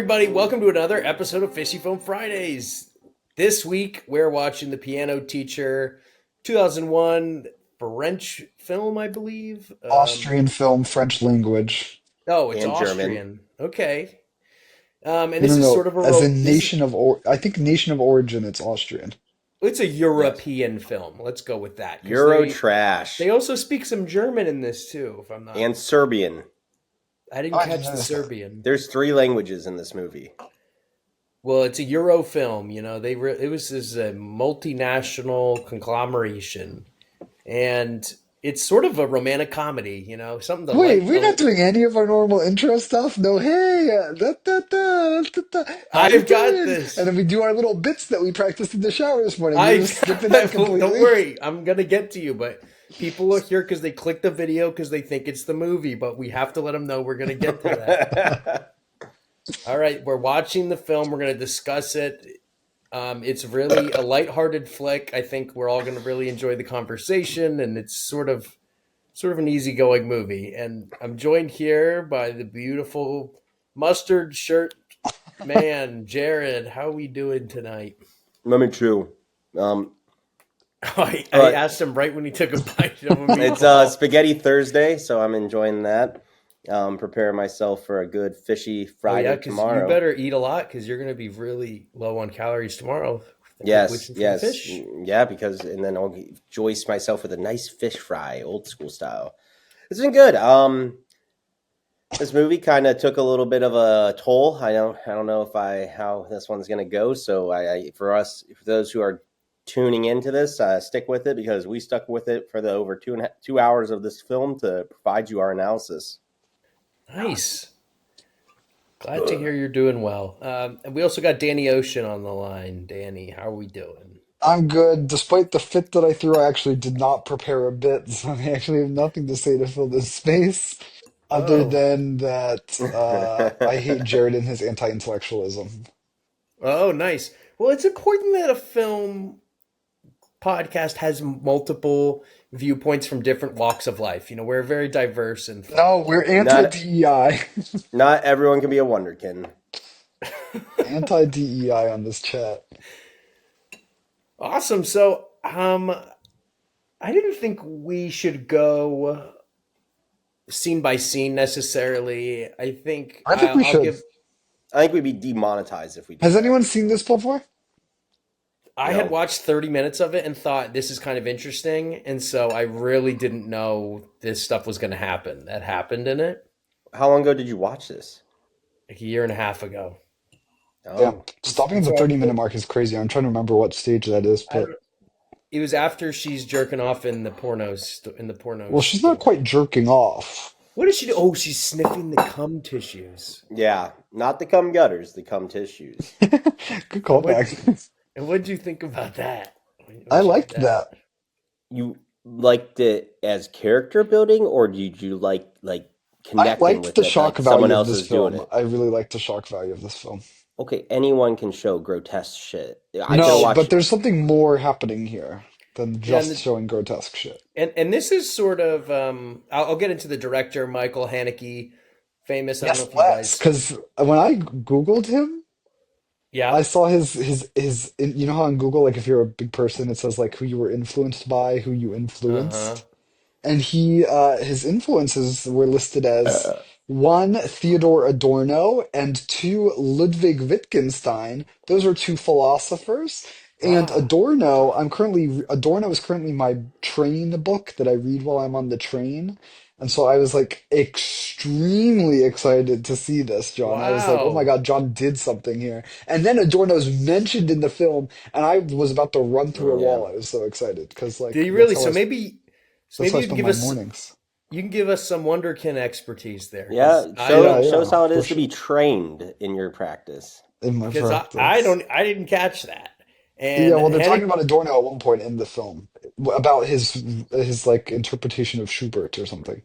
everybody. Welcome to another episode of Fishy Film Fridays. This week, we're watching The Piano Teacher, 2001 French film, I believe. Austrian film, French language. Oh, it's And German. Austrian. Okay. And No, this no, is no. sort of a As in I think nation of origin, it's Austrian. it's a European film. Let's go with that. 'Cause Euro they, trash. they also speak some German in this too, if I'm not. And Serbian. I didn't Oh, I catch didn't the notice that. Serbian. There's 3 languages in this movie. Well, it's a Euro film. You know, it was this multinational conglomeration, and it's sort of a romantic comedy. You know, something to Wait, like. we're not doing any of our normal intro stuff? No, hey, da, da, da, da, da. How you I've got doing? this. And then we do our little bits that we practiced in the shower this morning. We're just skipping that completely. Don't worry, I'm gonna get to you. But people are here because they click the video because they think it's the movie. But we have to let them know we're gonna get to that. All right, we're watching the film. We're gonna discuss it. It's really a lighthearted flick. I think we're all gonna really enjoy the conversation, and it's sort of an easygoing movie. And I'm joined here by the beautiful mustard shirt man, Jared. How are we doing tonight? Moment true. I asked him right when he took a bite of a It's meatball. Spaghetti Thursday, so I'm enjoying that. Preparing myself for a good fishy Friday because tomorrow. you better eat a lot because you're going to be really low on calories tomorrow. Yes. Fish. Yeah, and then I'll joist myself with a nice fish fry, old school style. It's been good. This movie kind of took a little bit of a toll. I don't know how this one's going to go. So for those who are tuning into this, stick with it because we stuck with it for the over 2 hours of this film to provide you our analysis. Nice. Glad to hear you're doing well. And we also got Danny Ocean on the line. Danny, how are we doing? I'm good. Despite the fit that I threw, I actually did not prepare a bit, so I actually have nothing to say to fill this space, other Oh, than that I hate Jared and his anti-intellectualism. nice. Well, it's important that a film podcast has multiple viewpoints from different walks of life. You know, we're very diverse and No, we're Not anti-DEI. not everyone can be a wonderkin. Anti-DEI on this chat. awesome. So, I didn't think we should go scene by scene necessarily. I think I think we I'll should. give. I think we'd be demonetized if we did Has that. anyone seen this before? I had No. watched 30 minutes of it and thought this is kind of interesting, and so I really didn't know this stuff was going to happen. That happened in it How long ago did you watch this? like a year and a half ago. Yeah. Oh, Stopping at the So 30-minute mark is crazy. I'm trying to remember what stage that is, I but don't, it was after she's jerking off in the porno well, she's not store. quite jerking off. What does she do? Oh, she's sniffing the cum tissues. yeah. Not the cum gutters, the cum tissues. Good And what callback. and what did you think about that I when she did liked that? that. You liked it as character building, or did you like I connecting liked with the it, shock like someone value of else this is doing film. it? I really liked the shock value of this film. Okay, anyone can show grotesque shit. I could No, watch. but there's something more happening here than Yeah, just showing grotesque shit. and this is sort of I'll get into the director Michael Haneke, famous. I don't know Yes, if you let's. guys. Because when I Googled him, I Yeah. saw you know how on Google, like if you're a big person, it says like who you were influenced by, who you Uh huh. influenced. And his influences were listed as Uh, one, Theodore Adorno, and two, Ludwig Wittgenstein. Those are two philosophers. And Ah, Adorno is currently my train book that I read while I'm on the train. And so I was like extremely excited to see this, John. I was like, oh my wow. God, John did something here. And then Adorno's mentioned in the film, and I was about to run through a yeah. wall. I was so excited because Did like you really? So that's maybe how I you can spend give my us mornings. some Wonderkin expertise there, Yeah, Yeah, shows yeah, how it for is to sure. be trained in your practice. In my because I practice. don't I didn't catch that. Yeah, And well, they're talking Haneke, about Adorno at one point in the film about his like interpretation of Schubert or something.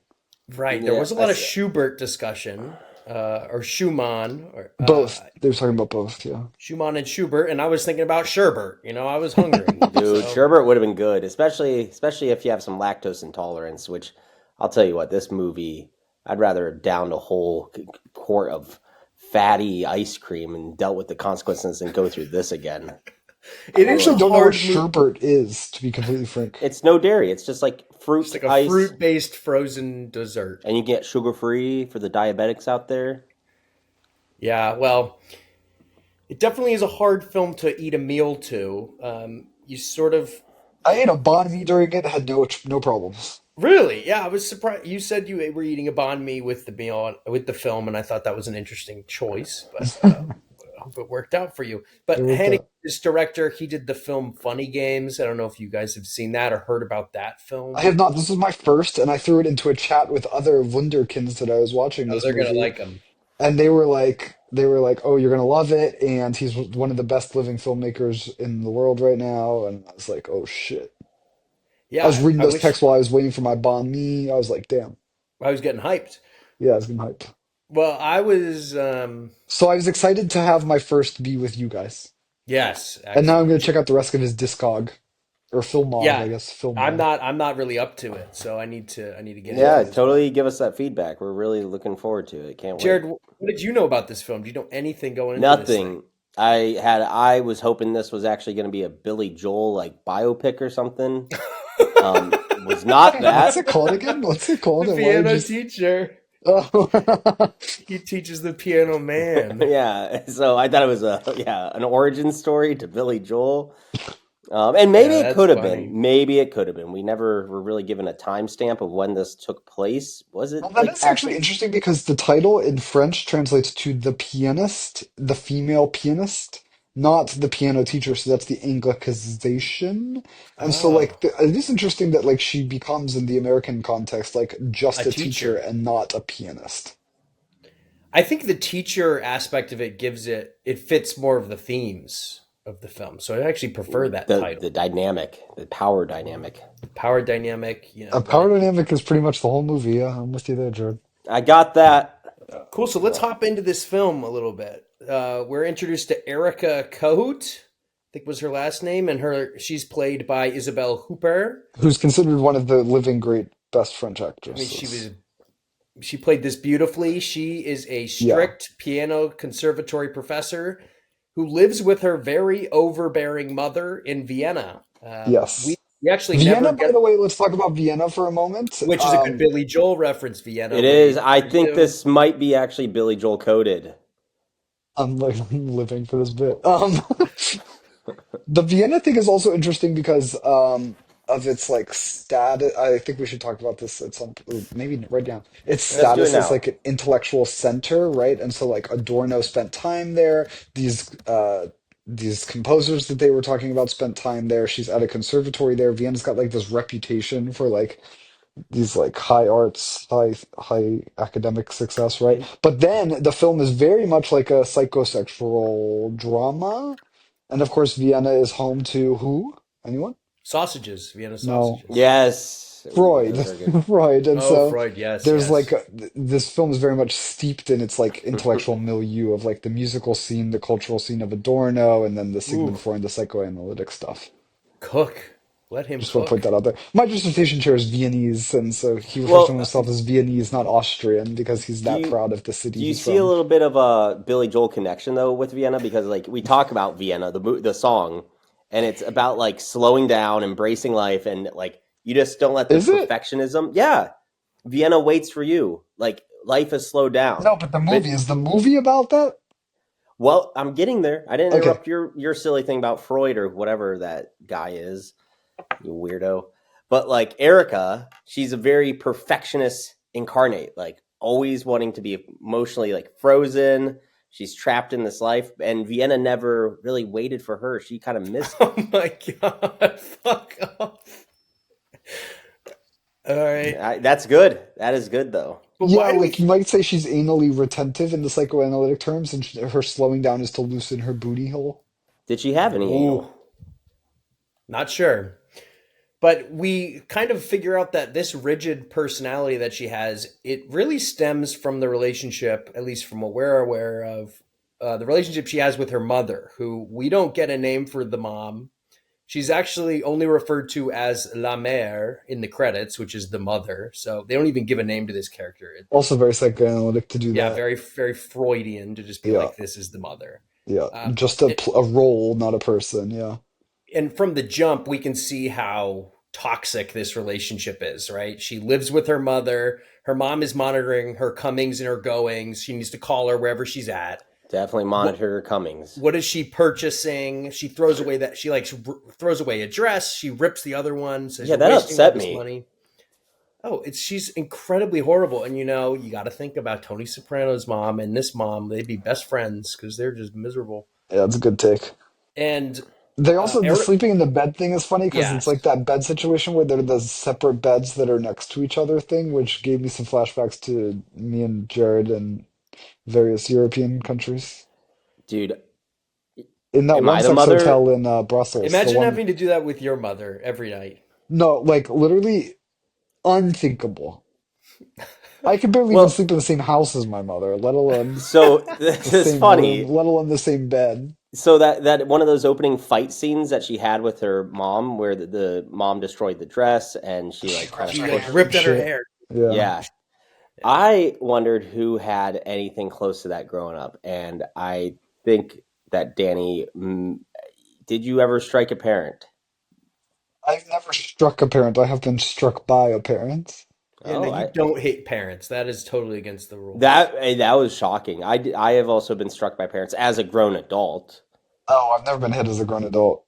right? There Yeah, was a lot of Schubert discussion, or Schumann, or Both. They were talking about both, yeah. Schumann and Schubert, and I was thinking about Sherbert. You know, I was hungry. dude, So sherbet would have been good, especially if you have some lactose intolerance. Which I'll tell you what, this movie, I'd rather down a whole quart of fatty ice cream and dealt with the consequences and go through this again. It I is a actually don't know what hard movie. sherbet is, to be completely frank. It's no dairy. It's just like fruit It's like a ice. fruit-based frozen dessert. And you get sugar-free for the diabetics out there. Yeah, well, it definitely is a hard film to eat a meal to. You sort of I ate a banh mi during it, had no problems. really, yeah. I was surprised. You said you were eating a banh mi with the meal with the film, and I thought that was an interesting choice. But I hope it worked out for you. It But worked Haneke, out. this director, he did the film Funny Games. I don't know if you guys have seen that or heard about that I film. have not. This was my first, and I threw it into a chat with other Wunderkinds that I was watching Oh, this they're gonna movie, like him. and they were like, "Oh, you're gonna love it," and he's one of the best living filmmakers in the world right now. And I was like, "Oh shit!" I was Yeah, reading I those wish texts while I was waiting for my banh mi. I was like, "Damn, I was getting hyped. yeah, I was getting hyped." Well, I was. So I was excited to have my first be with you guys, Yes, and now I'm excellent. gonna check out the rest of his discog or filmog, I Yeah, guess, I'm filmog. not. I'm not really up to it, so I need to get into Yeah, it as well. totally give us that feedback. We're really looking forward to it. Can't wait. Jared, what did you know about this film? Do you know anything going into this thing? Nothing. I was hoping this was actually going to be a Billy Joel like biopic or something. Was not What's that. it called again? What's it called? The And why piano just teacher. oh. He teaches the piano man. Yeah, so I thought it was an origin story to Billy Joel. And maybe Yeah, it that's could have funny. been. Maybe it could have been. We never were really given a timestamp of when this took place. Was it Well, that like is actually actually? interesting because the title in French translates to the pianist, the female pianist, not the piano teacher. So that's the Anglicization. And so, Oh, like, it is interesting that, like, she becomes in the American context, like, a just a teacher teacher. and not a pianist. I think the teacher aspect of it it fits more of the themes of the film. So I actually prefer that The title. dynamic, the power dynamic. Power dynamic, you A know, power dynamic is pretty much the whole movie. Yeah, I'm with you there, Jared. I got that. cool. So let's hop into this film a little bit. We're introduced to Erika Kohut, I think was her last name, and she's played by Isabelle Huppert. Who's considered one of the living great best French I mean, actresses. she played this beautifully. She is a Yeah. strict piano conservatory professor who lives with her very overbearing mother in Vienna. Yes. We actually never Vienna, by get, the way, let's talk about Vienna for a moment. which is a good Billy Joel reference. Vienna, It Waiting is. I for think You. this might be actually Billy Joel coded. I'm like living for this bit. The Vienna thing is also interesting because of its like status. I think we should talk about this at some maybe right now. Its Let's do it status as now. like an intellectual center, right? And so like Adorno spent time there. These composers that they were talking about spent time there. She's at a conservatory there. Vienna's got like this reputation for like these like high arts, high academic success, right? And But then the film is very much like a psychosexual drama. And of course, Vienna is home to who? Anyone? sausages, Vienna No. sausages. Yes. Ooh, Freud. those are good. Freud. And Oh, so Freud. Yes, there's like yes. this film is very much steeped in its like intellectual milieu of like the musical scene, the cultural scene of Adorno, and then the Ooh, Sigmund Freud, the psychoanalytic stuff. cook. Let him Just want to point cook. that out there. My dissertation chair is Viennese, and so he refers to Well, himself as Viennese, not Austrian, because he's do that you proud of the city do you he's see a from. little bit of a Billy Joel connection though with Vienna because like we talk about Vienna, the song, and it's about like slowing down, embracing life, and like you just don't let the Is it? perfectionism. Yeah, Vienna waits for you. Like life is slowed down. No, but the But movie, is the movie about that? well, I'm getting there. I didn't Okay. interrupt your silly thing about Freud or whatever that guy is. You weirdo. But like Erica, she's a very perfectionist incarnate, like always wanting to be emotionally like frozen. She's trapped in this life, and Vienna never really waited for her. She kind of missed Oh it. my god! Fuck off. All right, That's good. That is good, though. but Yeah, why do we? like you might say she's anally retentive in the psychoanalytic terms, and her slowing down is to loosen her booty hole. Did she have any Ooh, anal? not sure. But we kind of figure out that this rigid personality that she has, it really stems from the relationship, at least from what we're aware of, the relationship she has with her mother, who we don't get a name for the mom. She's actually only referred to as La Mère in the credits, which is the mother. So they don't even give a name to this character. Also very psychoanalytic to do Yeah, that. very very Freudian to just be Yeah, like, this is the mother. yeah. Um, Just a role, not a person. Yeah. and from the jump, we can see how toxic this relationship is. Right? She lives with her mother. Her mom is monitoring her comings and her goings. She needs to call her wherever she's at. Definitely What monitor her comings. what is she purchasing? She throws away that she like throws away a dress. She rips the other one. Says Yeah, you're that wasting all upset this me. money. Oh, she's incredibly horrible. And you got to think about Tony Soprano's mom and this mom. They'd be best friends because they're just miserable. Yeah, that's a good take. And They also, the Eric, sleeping in the bed thing is funny because it's yes, like that bed situation where they're the separate beds that are next to each other thing, which gave me some flashbacks to me and Jared and various European countries. Dude, In that am one I the sex mother? hotel in Brussels, the imagine one, having to do that with your mother every night. no, like literally unthinkable. I could barely even Well, sleep in the same house as my mother, let alone so the this is same room, funny. let alone the same bed. So that one of those opening fight scenes that she had with her mom, where the mom destroyed the dress and she She like kind ripped of She her like hair pushed. and ripped at her shit. hair. Yeah. Yeah, I wondered who had anything close to that growing up, and I think that Danny. Did you ever strike a parent? I've never struck a parent. I have been struck by a parent. Yeah, no, Oh, you I don't hate parents. That is totally against the rules. that was shocking. I have also been struck by parents as a grown adult. Oh, I've never been hit as a grown adult.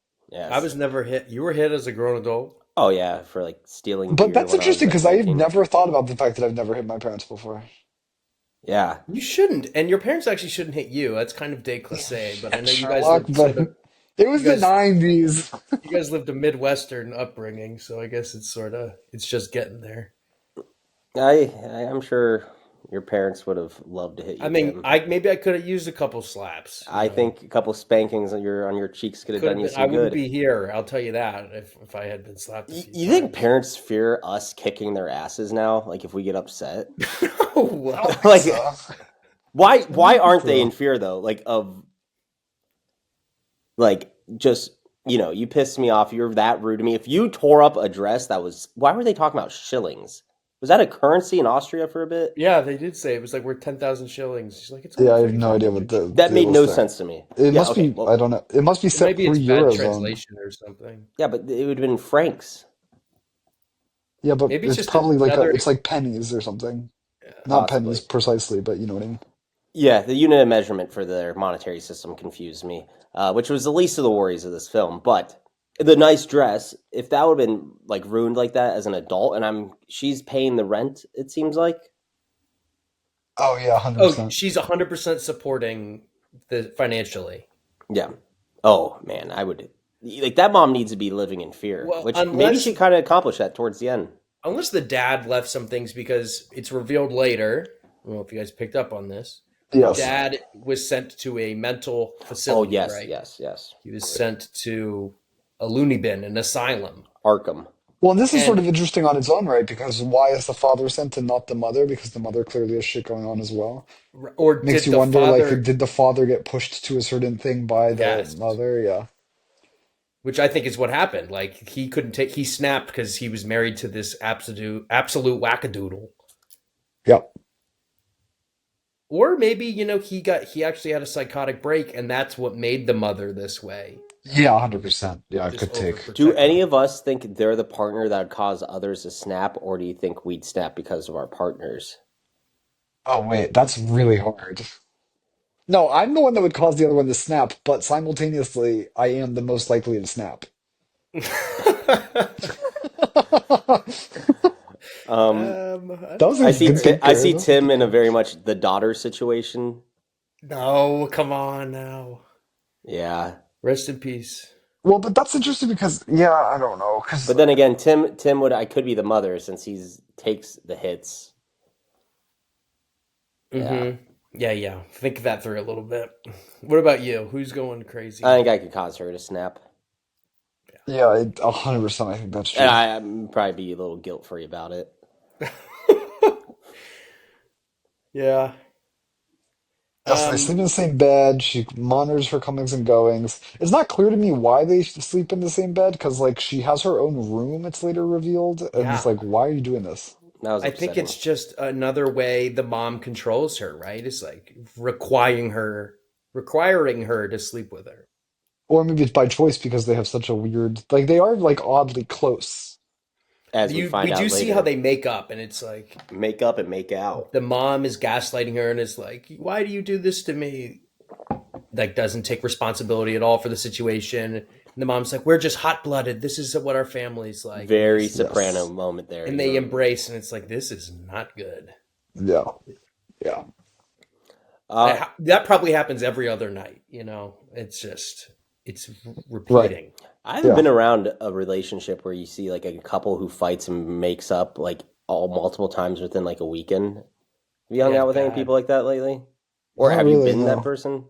I Yes. was never hit. You were hit as a grown adult. Oh yeah, for like stealing But beer that's when I was interesting like because I've 19. never thought about the fact that I've never hit my parents before. Yeah. You shouldn't, and your parents actually shouldn't hit you. That's kind of déclassé. But I know you guys Sherlock, lived but sort of. it You was the guys, 90s. you guys lived a Midwestern upbringing, so I guess it's just getting there. I'm sure your parents would have loved to hit I you, mean, Tim. I maybe I could have used a couple slaps. I think a couple spankings on your cheeks could have Could done have you been. I some wouldn't good. be here. I'll tell you that if I had been slapped a few You think times. parents fear us kicking their asses now? Like if we get upset? I don't No. think Like so. I don't why think aren't they in so. fear though? Like of like just you pissed me off. You're that rude to me. If you tore up a dress that was why were they talking about shillings? Was that a currency in Austria for a bit? Yeah, they did say it was like worth 10,000 shillings. She's like, it's Yeah, only I have no idea what 3,500. the That made deal is no there. sense to me. It Yeah, must okay. be, I Well, don't know. It must be set Maybe per it's bad Eurozone. translation or something. yeah, but it would have been francs, Yeah, but Maybe it's it's just probably like another. it's like pennies or something. Not pennies possibly. precisely, but you know what I mean. Yeah, the unit of measurement for their monetary system confused me, which was the least of the worries of this film. But the nice dress, if that would have been like ruined like that as an adult, and she's paying the rent, it seems like. Oh yeah, Oh, 100%. she's 100% supporting the financially. Yeah. Oh man, I would like that. Mom needs to be living in fear, Well, which maybe she kind of accomplished that towards the end. unless the dad left some things because it's revealed later. I don't know if you guys picked up on this. The Yes. dad was sent to a mental Oh facility, yes, right? yes, yes. He was sent to a loony bin, an asylum. Arkham. Well, and this is sort And of interesting on its own, right? Because why is the father sent and not the mother? Because the mother clearly has shit going on as well. or Makes did you the wonder, like, father, did the father get pushed to a certain thing by the yes, mother? Yeah. which I think is what happened. Like he couldn't take, he snapped because he was married to this absolute wackadoodle. Yep. Or maybe, he actually had a psychotic break and that's what made the mother this way. Yeah, 100%. Yeah, This good take. Do overprotective. any of us think they're the partner that would cause others to snap, or do you think we'd snap because of our partners? Oh, wait, that's really hard. No, I'm the one that would cause the other one to snap, but simultaneously, I am the most likely to snap. Um, I That don't was know. a I see. good Jared. I thinker. see That was a Tim good in a very catch. much the daughter situation. No, come on now. Yeah, Rest in peace. Well, but that's interesting because, yeah, I don't know, because but then again, Tim would I could be the mother since he's takes the hits. Yeah, Mm-hmm. Yeah. Think that through a little bit. What about you? Who's going I crazy? think I could cause her to snap, yeah, 100%, I think that's and true. I'd probably be a little guilt free about it. Yeah. Yes, they sleep in the same bed. She monitors her comings and goings. It's not clear to me why they sleep in the same bed, because like she has her own room, it's later revealed, and it's Yeah. like, why are you doing this? That was I think upsetting. it's just another way the mom controls her, right? It's like requiring her to sleep with her. Or maybe it's by choice because they have such a weird, like they are like oddly close. As we We find do out see how later, they make up, and it's like make up and make out. the mom is gaslighting her, and it's like, why do you do this to me? Like, doesn't take responsibility at all for the situation. And the mom's like, we're just hot blooded. This is what our family's like. Very and soprano Yes. moment there. they embrace, and it's like, this is not good. Yeah. Yeah. That probably happens every other night. It's Right. repeating. I haven't Yeah. been around a relationship where you see like a couple who fights and makes up like all multiple times within like a weekend. Have you hung Yeah, out with any bad. people like that lately? Or Not have you really, been that no. person?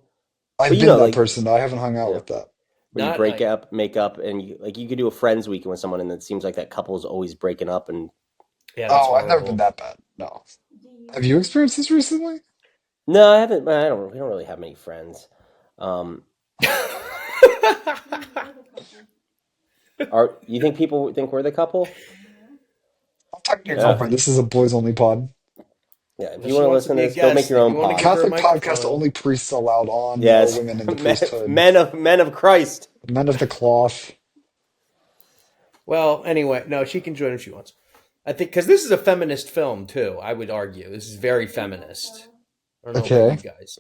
I've But you been know, that like, person. I haven't hung out yeah, with that. where you Not break like, up, make up, and you could do a friends weekend with someone, and it seems like that couple is always breaking up. And yeah, that's Oh, I've never been horrible. that bad. No. Have you experienced this recently? no, I haven't. I don't. We don't really have many friends. Um, are you think people think we're the couple? I'm talking to your Yeah, girlfriend. This is a boys only pod. yeah. If Well, you she want to wants to listen to be a this, go make guest. your If own you want to A pod. give her a Catholic podcast, microphone, only priests allowed on, no Yes, women in the men, priesthood. men of Christ. Men of the cloth. well, anyway, no, she can join if she wants. I think because this is a feminist film too. I would argue this is very feminist. I don't know about you Okay. guys.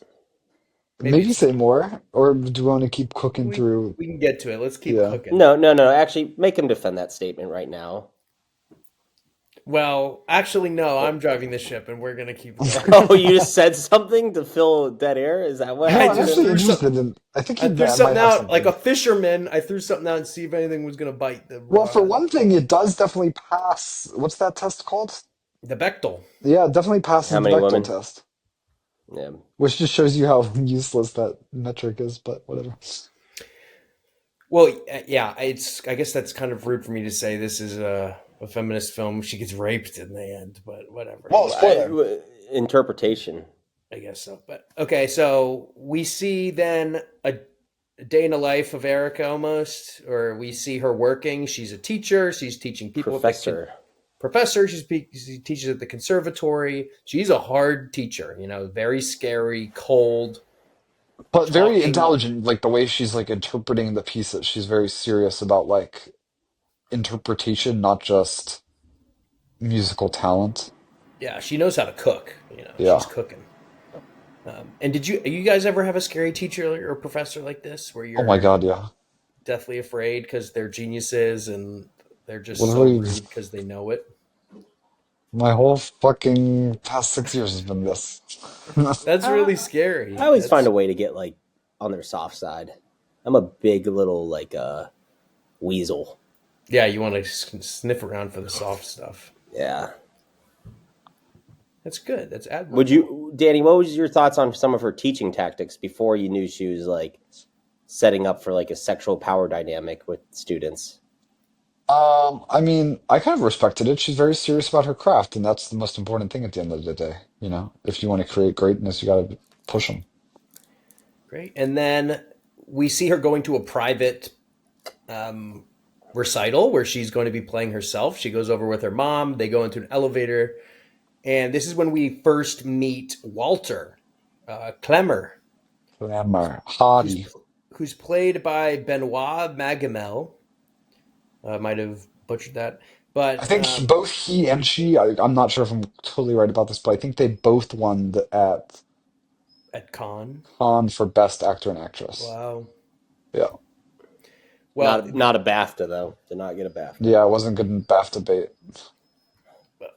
Maybe Maybe it's say not. more, or do we want to keep cooking We through? we can get to it. Let's keep Yeah. cooking. No. Actually, make him defend that statement right now. Well, actually, no. Oh, I'm driving the ship, and we're gonna keep going. oh, you just said something to fill dead air? Is that what No, I I'm just happened? actually threw some. interested in. I think I he threw might something have out like a something. fisherman. I threw something out and see if anything was gonna bite the Well, for rod. one thing, it does definitely pass. What's that test called? The Bechtel. Yeah, it definitely How passes the many Bechdel women? test, Yeah. which just shows you how useless that metric is. But whatever. Well, yeah. I guess that's kind of rude for me to say this is a feminist film. She gets raped in the end, but whatever. Well, spoiler. Interpretation. I guess so. But okay, so we see then a day in the life of Erica almost, or we see her working. She's a teacher. She's teaching people Professor. professor. She teaches at the conservatory. She's a hard teacher, very scary, cold, But very talking. intelligent, like the way she's like interpreting the pieces. She's very serious about like interpretation, not just musical talent. Yeah, she knows how to cook. She's Yeah. cooking. And did you guys ever have a scary teacher or professor like this, where Oh my you're God, yeah. deathly afraid because they're geniuses and they're just so Literally, rude because they know it? my whole fucking past 6 years has been this. That's really I scary. always find That's a way to get like on their soft side. I'm a big little like weasel. Yeah, you want to sniff around for the soft stuff. Yeah. That's good. That's Would admirable. you, Danny? What was your thoughts on some of her teaching tactics before you knew she was like setting up for like a sexual power dynamic with students? I mean, I kind of respected it. She's very serious about her craft, and that's the most important thing at the end of the day. You know, if you want to create greatness, you got to push them. Great. And then we see her going to a private um, recital where she's going to be playing herself. She goes over with her mom. They go into an elevator. And this is when we first meet Walter Klemmer, Glamour, who's hottie. who's played by Benoit Magamel. I might have butchered that, I but think both he and she, I'm not sure if I'm totally right about this, but I think they both won at at Cannes. Cannes for Best Actor and Actress. Wow. Yeah. Well, Not a BAFTA though. Did not get a BAFTA. Yeah, it wasn't good in BAFTA bait.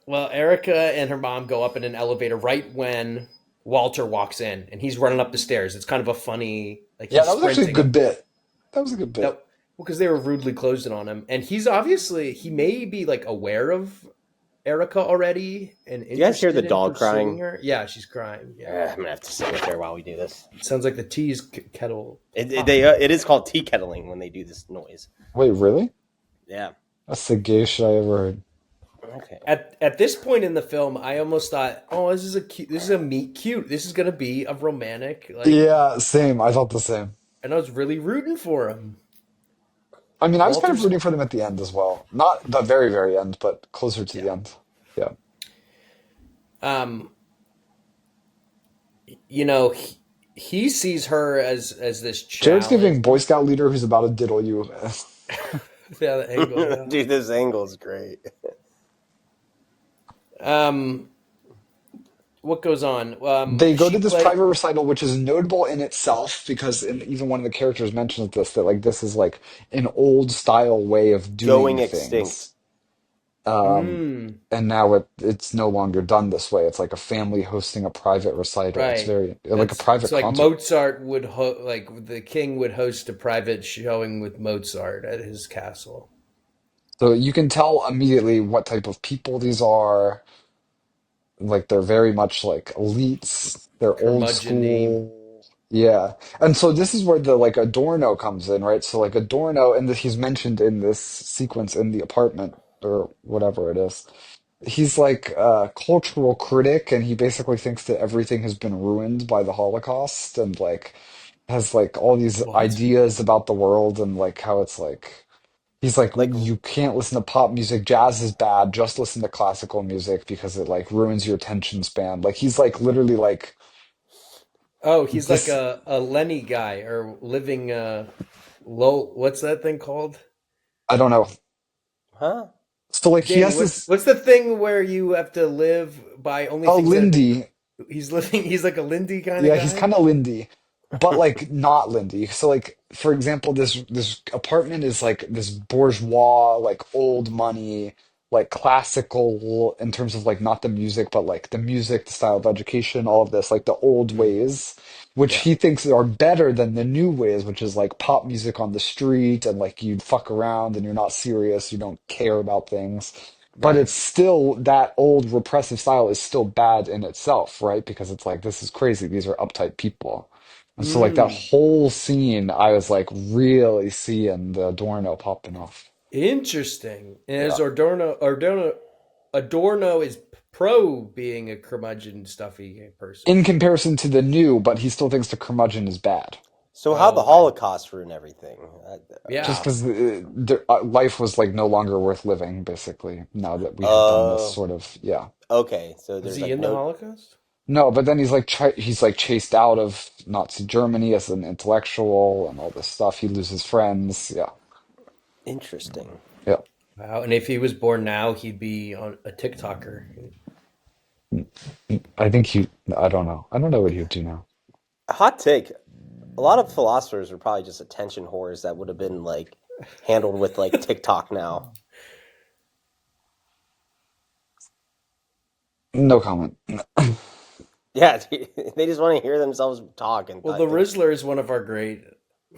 Erica and her mom go up in an elevator right when Walter walks in, and he's running up the stairs. It's kind of a funny, like Yeah, he's that was actually a sprinting good up. bit. That was a good That bit. well, because they were rudely closing on him, and he may be like aware of Erica already and You guys hear the interested in dog pursuing crying? her. Yeah, she's crying. Yeah, I'm gonna have to sit with her while we do this. it sounds like the tea's kettle. It is called tea kettling when they do this noise. Wait, really? Yeah. That's the gayest shit I ever heard. Okay. At this point in the film, I almost thought, oh, this is a meet cute. This is gonna be a romantic, like, Yeah, same. I felt the same. and I was really rooting for him. I mean, I was kind of Walter's, rooting for them at the end as well. Not the very, very end, but closer to the yeah. end. Yeah. Um, he sees her as this Jared's challenge. giving Boy Scout leader who's about to diddle you. Yeah, the angle. Yeah. Dude, this angle is great. Um, what goes on? They go to She this play. private recital, which is notable in itself because even one of the characters mentions this, that like this is like an old style way of Going doing extinct. things. Um, Mm, and now it's no longer done this way. It's like a family hosting a private recital. It's right. very like a It's private like concert. Mozart would like the king would host a private showing with Mozart at his castle. So you can tell immediately what type of people these are. Like they're very much like elites. They're old Curmudgeon-y. school. Yeah. And so this is where the like Adorno comes in, right? So like Adorno, and he's mentioned in this sequence in the apartment or whatever it is. He's like a cultural critic, and he basically thinks that everything has been ruined by the Holocaust, and like has like all these What? ideas about the world, and like how it's like he's like, Like, you can't listen to pop music. Jazz is bad. Just listen to classical music because it like ruins your attention span. Like he's like literally like Oh, he's like this. a Lenny guy or living low. What's that thing called? I don't know. huh? So like he Danny, has what's this. what's the thing where you have to live by only Oh, things that have been Lindy. he's living he's like a Lindy kind of Yeah, he's guy? kind of Lindy, but like not Lindy. So like for example, this apartment is like this bourgeois, like old money, like classical in terms of like not the music, but like the music, the style of education, all of this, like the old Mm, ways, which yeah. he thinks are better than the new ways, which is like pop music on the street and like you fuck around and you're not serious, you don't care about things. But Right. it's still that old repressive style is still bad in itself, right? Because it's like, this is crazy. These are uptight people. And so, like, that Mm. whole scene, I was like really seeing the Adorno popping off. Interesting. And as Yeah. Adorno is pro being a curmudgeon stuffy person. In comparison to the new, but he still thinks the curmudgeon is bad. So how Oh, the okay. Holocaust ruined everything? Just Yeah. because life was like no longer worth living, basically, now that we have done this Oh, sort of, yeah. okay. So Was there's he like in the no Holocaust? No, but then he's like chased out of Nazi Germany as an intellectual and all this stuff. He loses friends. Yeah. interesting. Yeah. Wow. And if he was born now, he'd be on a TikToker. I think I don't know. I don't know what he would do now. Hot take. A lot of philosophers are probably just attention whores that would have been like handled with like TikTok now. No comment. Yeah, they just want to hear themselves talk and Well, the Rizzler is one of our great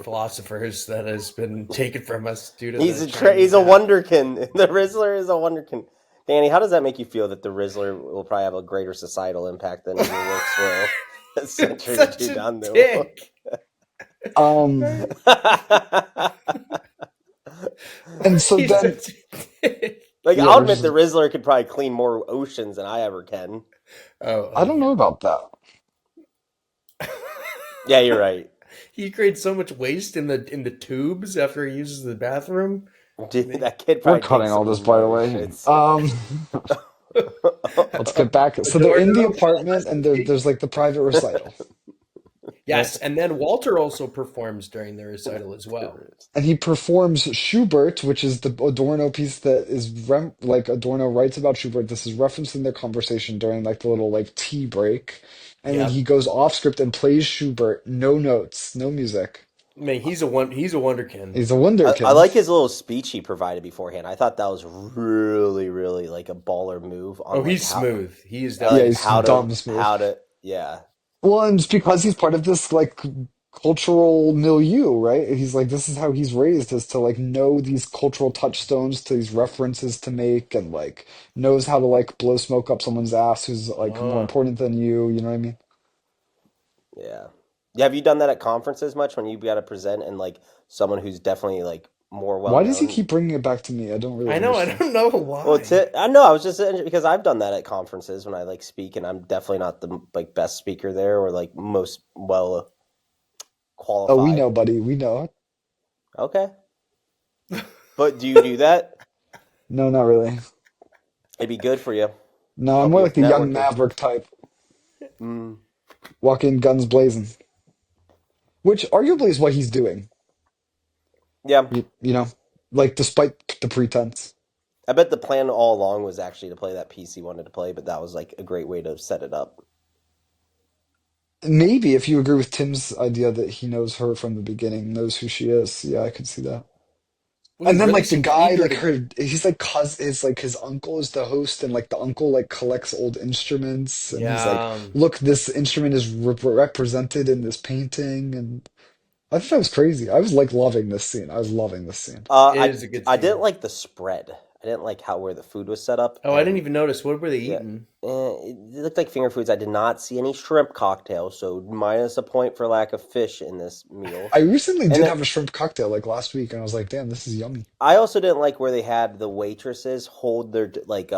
philosophers that has been taken from us due to the he's Chinese a app. wonderkin. The Rizzler is a wonderkin. Danny, how does that make you feel that the Rizzler will probably have a greater societal impact than your works will a century or Such two a down the road? dick. Um, and so He's then, such a dick. Like, yeah, I'll there's admit the just, Rizzler could probably clean more oceans than I ever can. I don't know Yeah. about that. Yeah, you're right. He creates so much waste in the tubes after he uses the bathroom. Dude, that kid We're probably cutting takes all this, some by the gnarly way. shits. Let's get back. So they're in the Adorno. apartment, and there's like the private recital, right? Yes, and then Walter also performs during the recital as well. And he performs Schubert, which is the Adorno piece that is like Adorno writes about Schubert. This is referenced in their conversation during like the little like tea break. And then he Yep. goes off script and plays Schubert, no notes, no music. I mean, he's a wonderkin. He's a I like wunderkind. his little speech he provided beforehand. I thought that was really, really like a baller move on Oh, like he's how, smooth. He is Yeah, definitely he's how smooth. to dumb smooth. how to yeah. Well, and it's because he's part of this like cultural milieu, right? He's like, this is how he's raised, is to like know these cultural touchstones, to these references to make, and like knows how to like blow smoke up someone's ass who's like more Oh. important than you. You know what I mean? Yeah. Yeah, have you done that at conferences much when you've got to present and like someone who's definitely like more well Why does he known. keep bringing it back to me? I don't really I know. I understand. don't know why. Well, I know. I was just because I've done that at conferences when I like speak, and I'm definitely not the like best speaker there or like most well Oh, we qualified. know, buddy. We know. Okay, but do you do that? No, not really. It'd be good for you. No, I'm Help more you like with the young networking. maverick type. Mm. Walk in guns blazing. Which arguably is what he's doing. Yeah, You know, like despite the pretense. I bet the plan all along was actually to play that piece he wanted to play, but that was like a great way to set it up. Maybe if you agree with Tim's idea that he knows her from the beginning, knows who she is. Yeah, I could see that. Well, he And then really like the seems guy, eager like to. her, he's like his like his uncle is the host, and like the uncle like collects old instruments, and he's like, Yeah, look, this instrument is represented in this painting, and I thought that was crazy. I was like loving this scene. I was loving this scene. it is a good I didn't scene. like the spread. I didn't like how where the food was set up, Oh, I didn't and even notice. What were they yeah, eating? it looked like finger foods. I did not see any shrimp cocktail, so minus a point for lack of fish in this meal. I recently And did then have a shrimp cocktail like last week, and I was like, damn, this is yummy. I also didn't like where they had the waitresses hold their like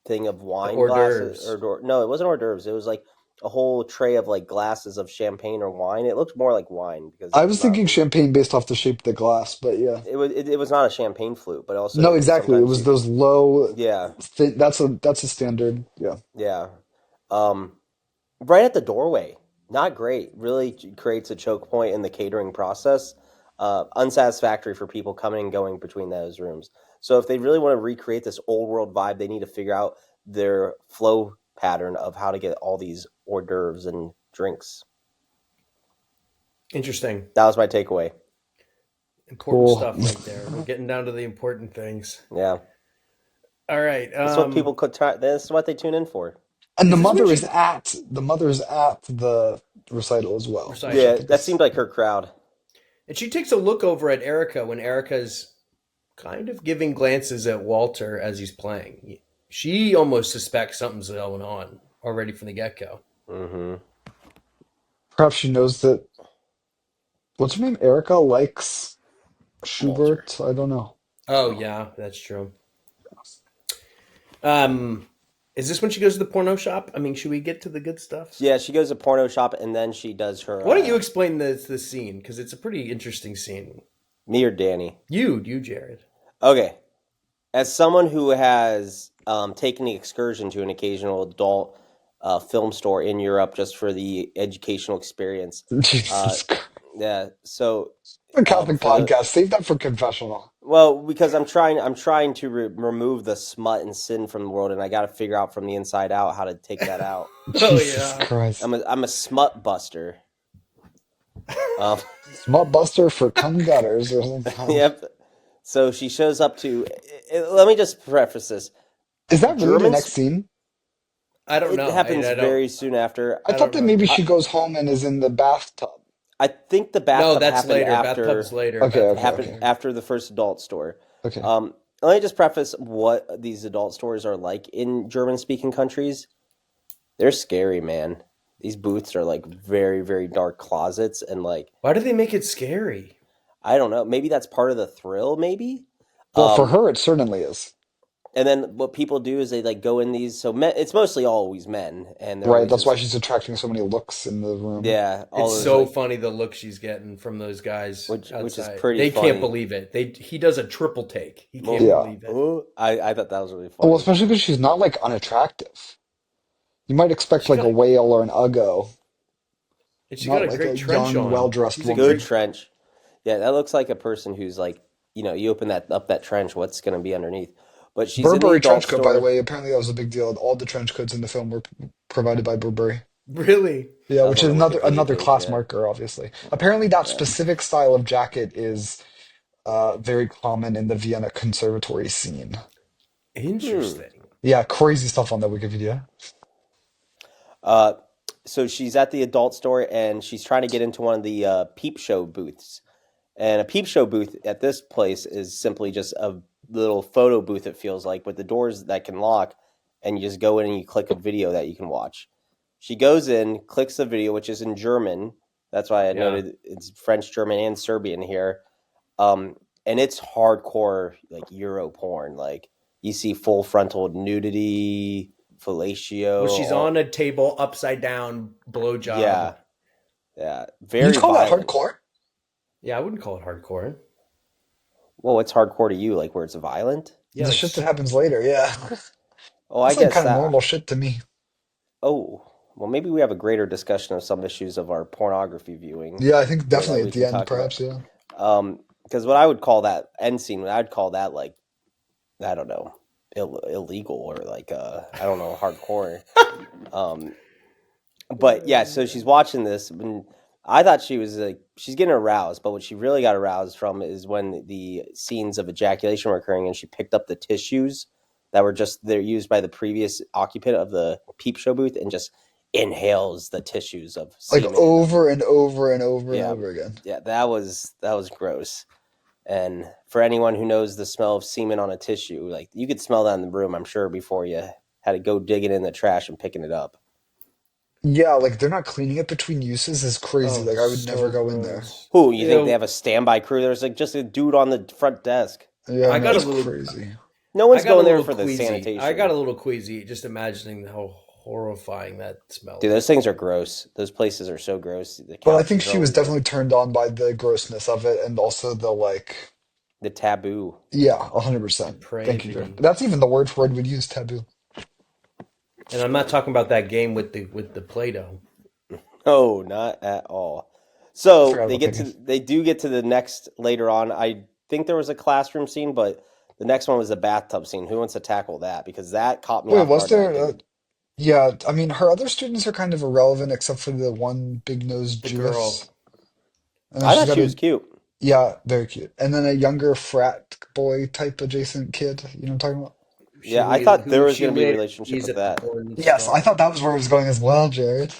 thing of The wine hors glasses d'oeuvres. no, it wasn't hors d'oeuvres. It was like a whole tray of like glasses of champagne or wine. It looked more like wine because I it was was not. thinking champagne based off the shape of the glass, but yeah. It was not a champagne flute, but No, also exactly. It sometimes was you those low. yeah That's a standard. Yeah. yeah right at the doorway. Not great. Really creates a choke point in the catering process. Unsatisfactory for people coming and going between those rooms. So if they really want to recreate this old world vibe, they need to figure out their flow pattern of how to get all these hors d'oeuvres and drinks. Interesting. That was my takeaway. Important Cool. stuff right there. We're getting down to the important things. Yeah, All right. this is what people could try. This is what they tune in for. And the Is this when mother is she at the recital as well, which I Yeah, recital? think that is seemed like her crowd. And she takes a look over at Erica when Erica's kind of giving glances at Walter as he's playing. She almost suspects something's going on already from the get go. Mm-hmm. perhaps she knows that what's her name? Erica likes Walter. Schubert. I don't know. Oh yeah, that's true. Um, is this when she goes to the porno shop? I mean, should we get to the good stuff? Yeah, she goes to porno shop and then she does her. Why don't you explain this scene? Because it's a pretty interesting scene. Me or Danny? You, Jared. Okay. As someone who has taken the excursion to an occasional adult film store in Europe just for the educational experience, Jesus Christ. yeah. So A Catholic for the podcast. Save that for confessional. well, because I'm trying to remove the smut and sin from the world, and I got to figure out from the inside out how to take that out. Oh Jesus yeah. Christ. I'm a smut buster. Um, Smut buster for cum gutters or something. yep. So she shows up to. Let me just preface this. Is that really the next Germans. scene? I don't It know. happens I don't. very soon after. I I don't thought that maybe remember. she goes home and is in the bathtub. I think the No, bathtub that's happened later. after Bathtub's later. Okay, Bathtub's okay, happened okay. after the first adult store. Okay. Let me just preface what these adult stores are like in German-speaking countries. They're scary, man. These booths are like very, very dark closets, and like Why do they make it scary? I don't know. Maybe that's part of the thrill. Maybe. Well, for Um, her, it certainly is. and then what people do is they like go in these. So men, it's mostly always men, and they're Right. always That's why just she's attracting so many looks in the room. yeah. All It's those so like, funny the look she's getting from those guys which is outside. pretty They funny. can't believe it. He does a triple take. He can't Yeah. believe it. Oh, I thought that was really funny. Well, especially because she's not like unattractive. You might expect She like a got whale or an uggo, and she got not a like great a trench young, on. well-dressed She's a woman. Good great. trench. Yeah, that looks like a person who's like, you open that trench, what's going to be underneath? But she's in the Burberry adult trench coat, by the store. way. Apparently, that was a big deal. All the trench coats in the film were provided by Burberry. Really? Yeah, That was which on is the Wikipedia another page, class yeah. marker, obviously. Apparently, that Yeah. specific style of jacket is very common in the Vienna conservatory scene. Hmm. Interesting. Yeah, crazy stuff on the Wikipedia. Uh, so she's at the adult store and she's trying to get into one of the peep show booths. And a peep show booth at this place is simply just a little photo booth, it feels like, with the doors that can lock. And you just go in and you click a video that you can watch. She goes in, clicks the video, which is in German. That's why I Yeah. noted it's French, German, and Serbian here. And and it's hardcore like Euro porn. Like you see full frontal nudity, fellatio. Well, she's on a table upside down, blowjob. Yeah, You'd very call that violent. hardcore? Yeah, I wouldn't call it hardcore. Well, what's hardcore to you? Like where it's violent? Yeah, The like, shit that happens later, yeah. Oh, I That's like guess kind of that. normal shit to me. Oh, well, maybe we have a greater discussion of some issues of our pornography viewing Yeah, I think here that definitely we at can the end, talk about. perhaps, yeah. Because what I would call that end scene, I'd call that like, I don't know, illegal or like I don't know, hardcore. Um, but yeah, so she's watching this, and I thought she was like she's getting aroused, but what she really got aroused from is when the scenes of ejaculation were occurring, and she picked up the tissues that were just they're used by the previous occupant of the peep show booth, and just inhales the tissues of Like semen. over and over and over and Yeah, over again. yeah, that was gross. And for anyone who knows the smell of semen on a tissue, like you could smell that in the room, I'm sure, before you had to go digging in the trash and picking it up. Yeah, like they're not cleaning it between uses is crazy. oh, Like I would never so go in there. gross. Who, you think they Ew. have a standby crew? There's like just a dude on the front desk. Yeah, I no, got a it's little. crazy. No I one's got a going there little for the queasy. sanitation. I got a little queasy just imagining how horrifying that smelled. Dude, those things are gross. Those places are so gross. The But I think couches are she was always like definitely turned on by the grossness of it and also the like, the taboo. yeah, 100%. Thank you, Jared. Depravity. That's even the word for it would use taboo. And I'm not talking about that game with the Play-Doh. No, not at all. I So forgot about that game. they do get to the next later on. I think there was a classroom scene, but the next one was a bathtub scene. Who wants to tackle that? Because that caught me Wait, off was guard and I there? didn't. Yeah, I mean, her other students are kind of irrelevant except for the one big-nosed The Jewess. girl. And then I she's thought got she was cute. yeah, very cute. And then a younger frat boy type adjacent kid. You know what I'm talking about? Yeah, I thought there was She going to be a later relationship sees with at the that. porn Yes, I store. thought that was where it was going as well, Jared.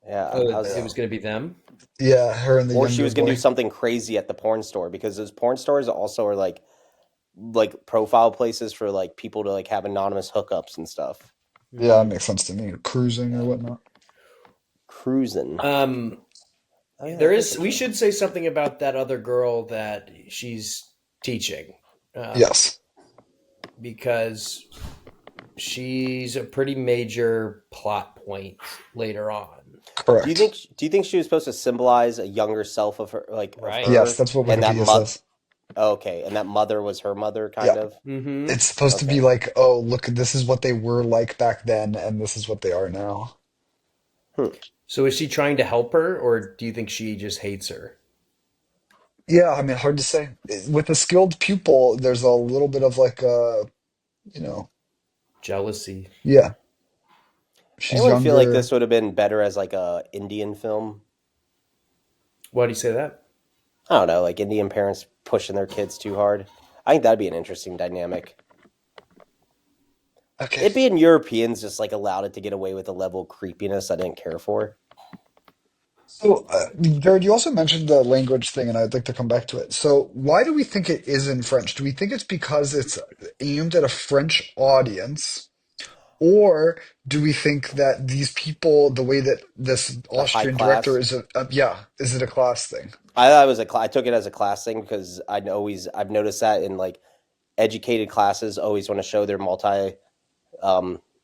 Yeah, Oh, I it was, was going to be them. Yeah, her and the or she younger was going to do boy. something crazy at the porn store because those porn stores also are like profile places for like people to like have anonymous hookups and stuff. Yeah, that Hmm. makes sense to me. Cruising or Yeah, whatnot. cruising. Um, Oh yeah, there that is is. a We term. should say something about that other girl that she's teaching, Yes, because she's a pretty major plot point later on. correct. Do you think she was supposed to symbolize a younger self of her, like of Right. Yes, her, that's what and that Wikipedia says. okay, and that mother was her mother, Yeah, kind of. Mm-hmm. it's supposed to be Okay. like, oh, look, this is what they were like back then, and this is what they are now. Hmm. So is she trying to help her, or do you think she just hates her? Yeah, I mean, hard to say. With a skilled pupil, there's a little bit of like you know, Jealousy. yeah, she's Anyone feel like younger. this would have been better as like a Indian film? Why do you say that? I don't know, like Indian parents pushing their kids too hard. I think that'd be an interesting dynamic. Okay. It being Europeans just like allowed it to get away with a level of creepiness I didn't care for. So, Jared, you also mentioned the language thing, and I'd like to come back to it. So, why do we think it is in French? Do we think it's because it's aimed at a French audience, or do we think that these people, the way that this The high Austrian director class. is yeah, is it a class thing? I thought it was I took it as a class thing because I've noticed that in like educated classes always want to show their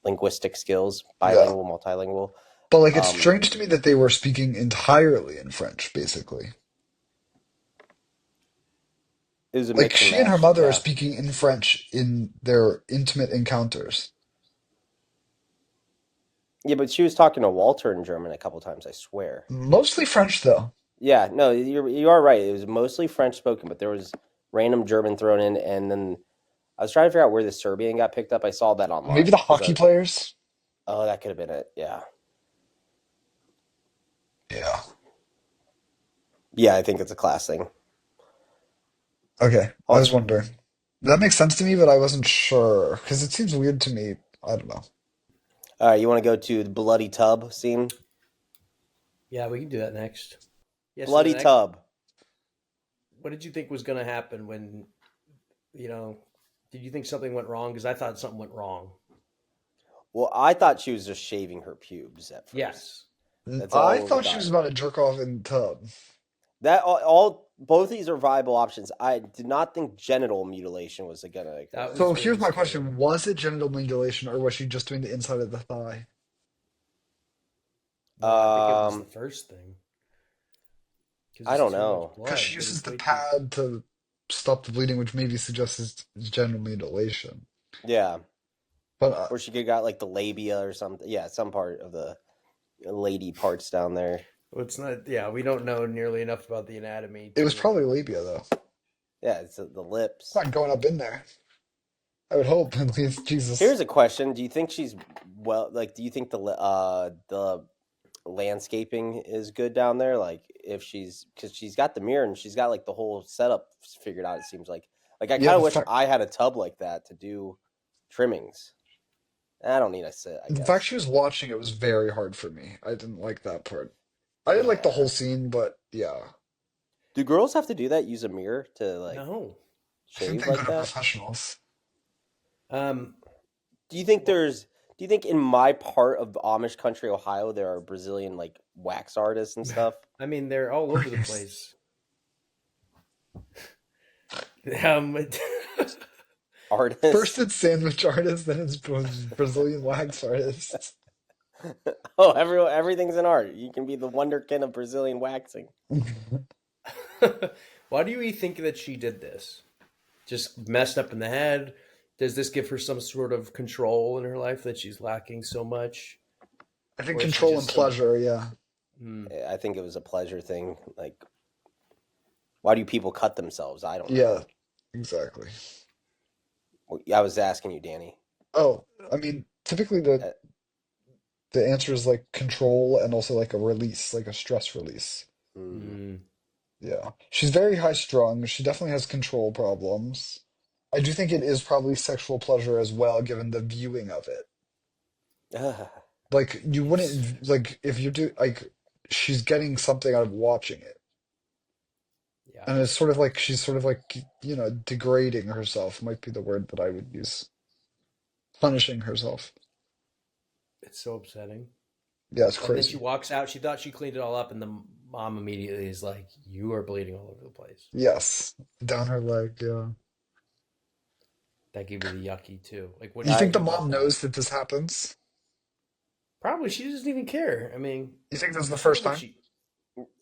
linguistic skills, Yeah. bilingual, multilingual. But like, it's Um, strange to me that they were speaking entirely in French, basically. it was a Like, mix and she and her match. mother are Yeah, speaking in French in their intimate encounters. yeah, but she was talking to Walter in German a couple times. I swear. Mostly French, though. Yeah, no, you are right. It was mostly French spoken, but there was random German thrown in, and then I was trying to figure out where the Serbian got picked up. I saw that Maybe online. the hockey players. Oh, that could have been it. Yeah, Yeah. yeah, I think it's a class thing. Okay. I Oh, was wondering. That makes sense to me, but I wasn't sure because it seems weird to me. I don't know. all right, you want to go to the bloody tub scene? Yeah, we can do that next. Yeah. So the Bloody next, tub. what did you think was going to happen when, did you think something went wrong? Because I thought something went wrong. Well, I thought she was just shaving her pubes at first. Yes. That's I all we thought she thought. was about to jerk off in the tub. That all both these are viable options. I did not think genital mutilation was gonna That occur. was So here's really my scary. question. Was it genital mutilation or was she just doing the inside of the thigh? No, I think it was the Um, first thing because I it's don't too much know. Because blood. she It uses was the way too. pad to stop the bleeding, which maybe suggests it's genital mutilation. Yeah, But or she could got like the labia or something. Yeah, some part of the lady parts down there. Well, it's not. Yeah, we don't know nearly enough about the anatomy it was to. probably labia, though. Yeah, it's the It's lips. not going up in there. I would hope, at least. Jesus. Here's a question: do you think she's well? Like, do you think the landscaping is good down there? Like, if she's because she's got the mirror and she's got like the whole setup figured out. It seems like I Yeah, kind of the wish fact I had a tub like that to do trimmings. I don't need a sit, I the fact guess. she was watching it was very hard for me. I didn't like that part. I didn't like the Yeah. whole scene, but yeah. Do girls have to do that? Use a mirror to like No. I think shave they go like to that? professionals. Um. Do you think Well, there's? Do you think in my part of Amish country, Ohio, there are Brazilian like wax artists and stuff? I mean, they're all over the place. Um. First Artists. it's sandwich artists, then it's Brazilian wax artists. Oh, everything's an art. You can be the wonderkin of Brazilian waxing. Why do you think that she did this? Just messed up in the head? Does this give her some sort of control in her life that she's lacking so much? I think Or is she control and just some. pleasure, yeah. Hmm, I think it was a pleasure thing. Like, why do people cut themselves? I don't know. Yeah, exactly. I was asking you, Danny. Oh, I mean, typically the Uh, the answer is like control and also like a release, like a stress release. mm, hmm. Yeah. She's very high strung. She definitely has control problems. I do think it is probably sexual pleasure as well, given the viewing of it. Like you It's wouldn't like if you do like she's getting something out of watching it. yeah, And it's sort of like she's sort of like, degrading herself might be the word that I would use. Punishing herself. it's so upsetting. Yeah, it's And then she crazy. walks out. She thought she cleaned it all up, and the mom immediately is like, "You are bleeding all over the place." Yes. Down her leg, yeah. That gave me the yucky too. Like, what do You you think I think the about mom that? knows that this happens? Probably she doesn't even care. I mean, You think this is the it's not first like time? she.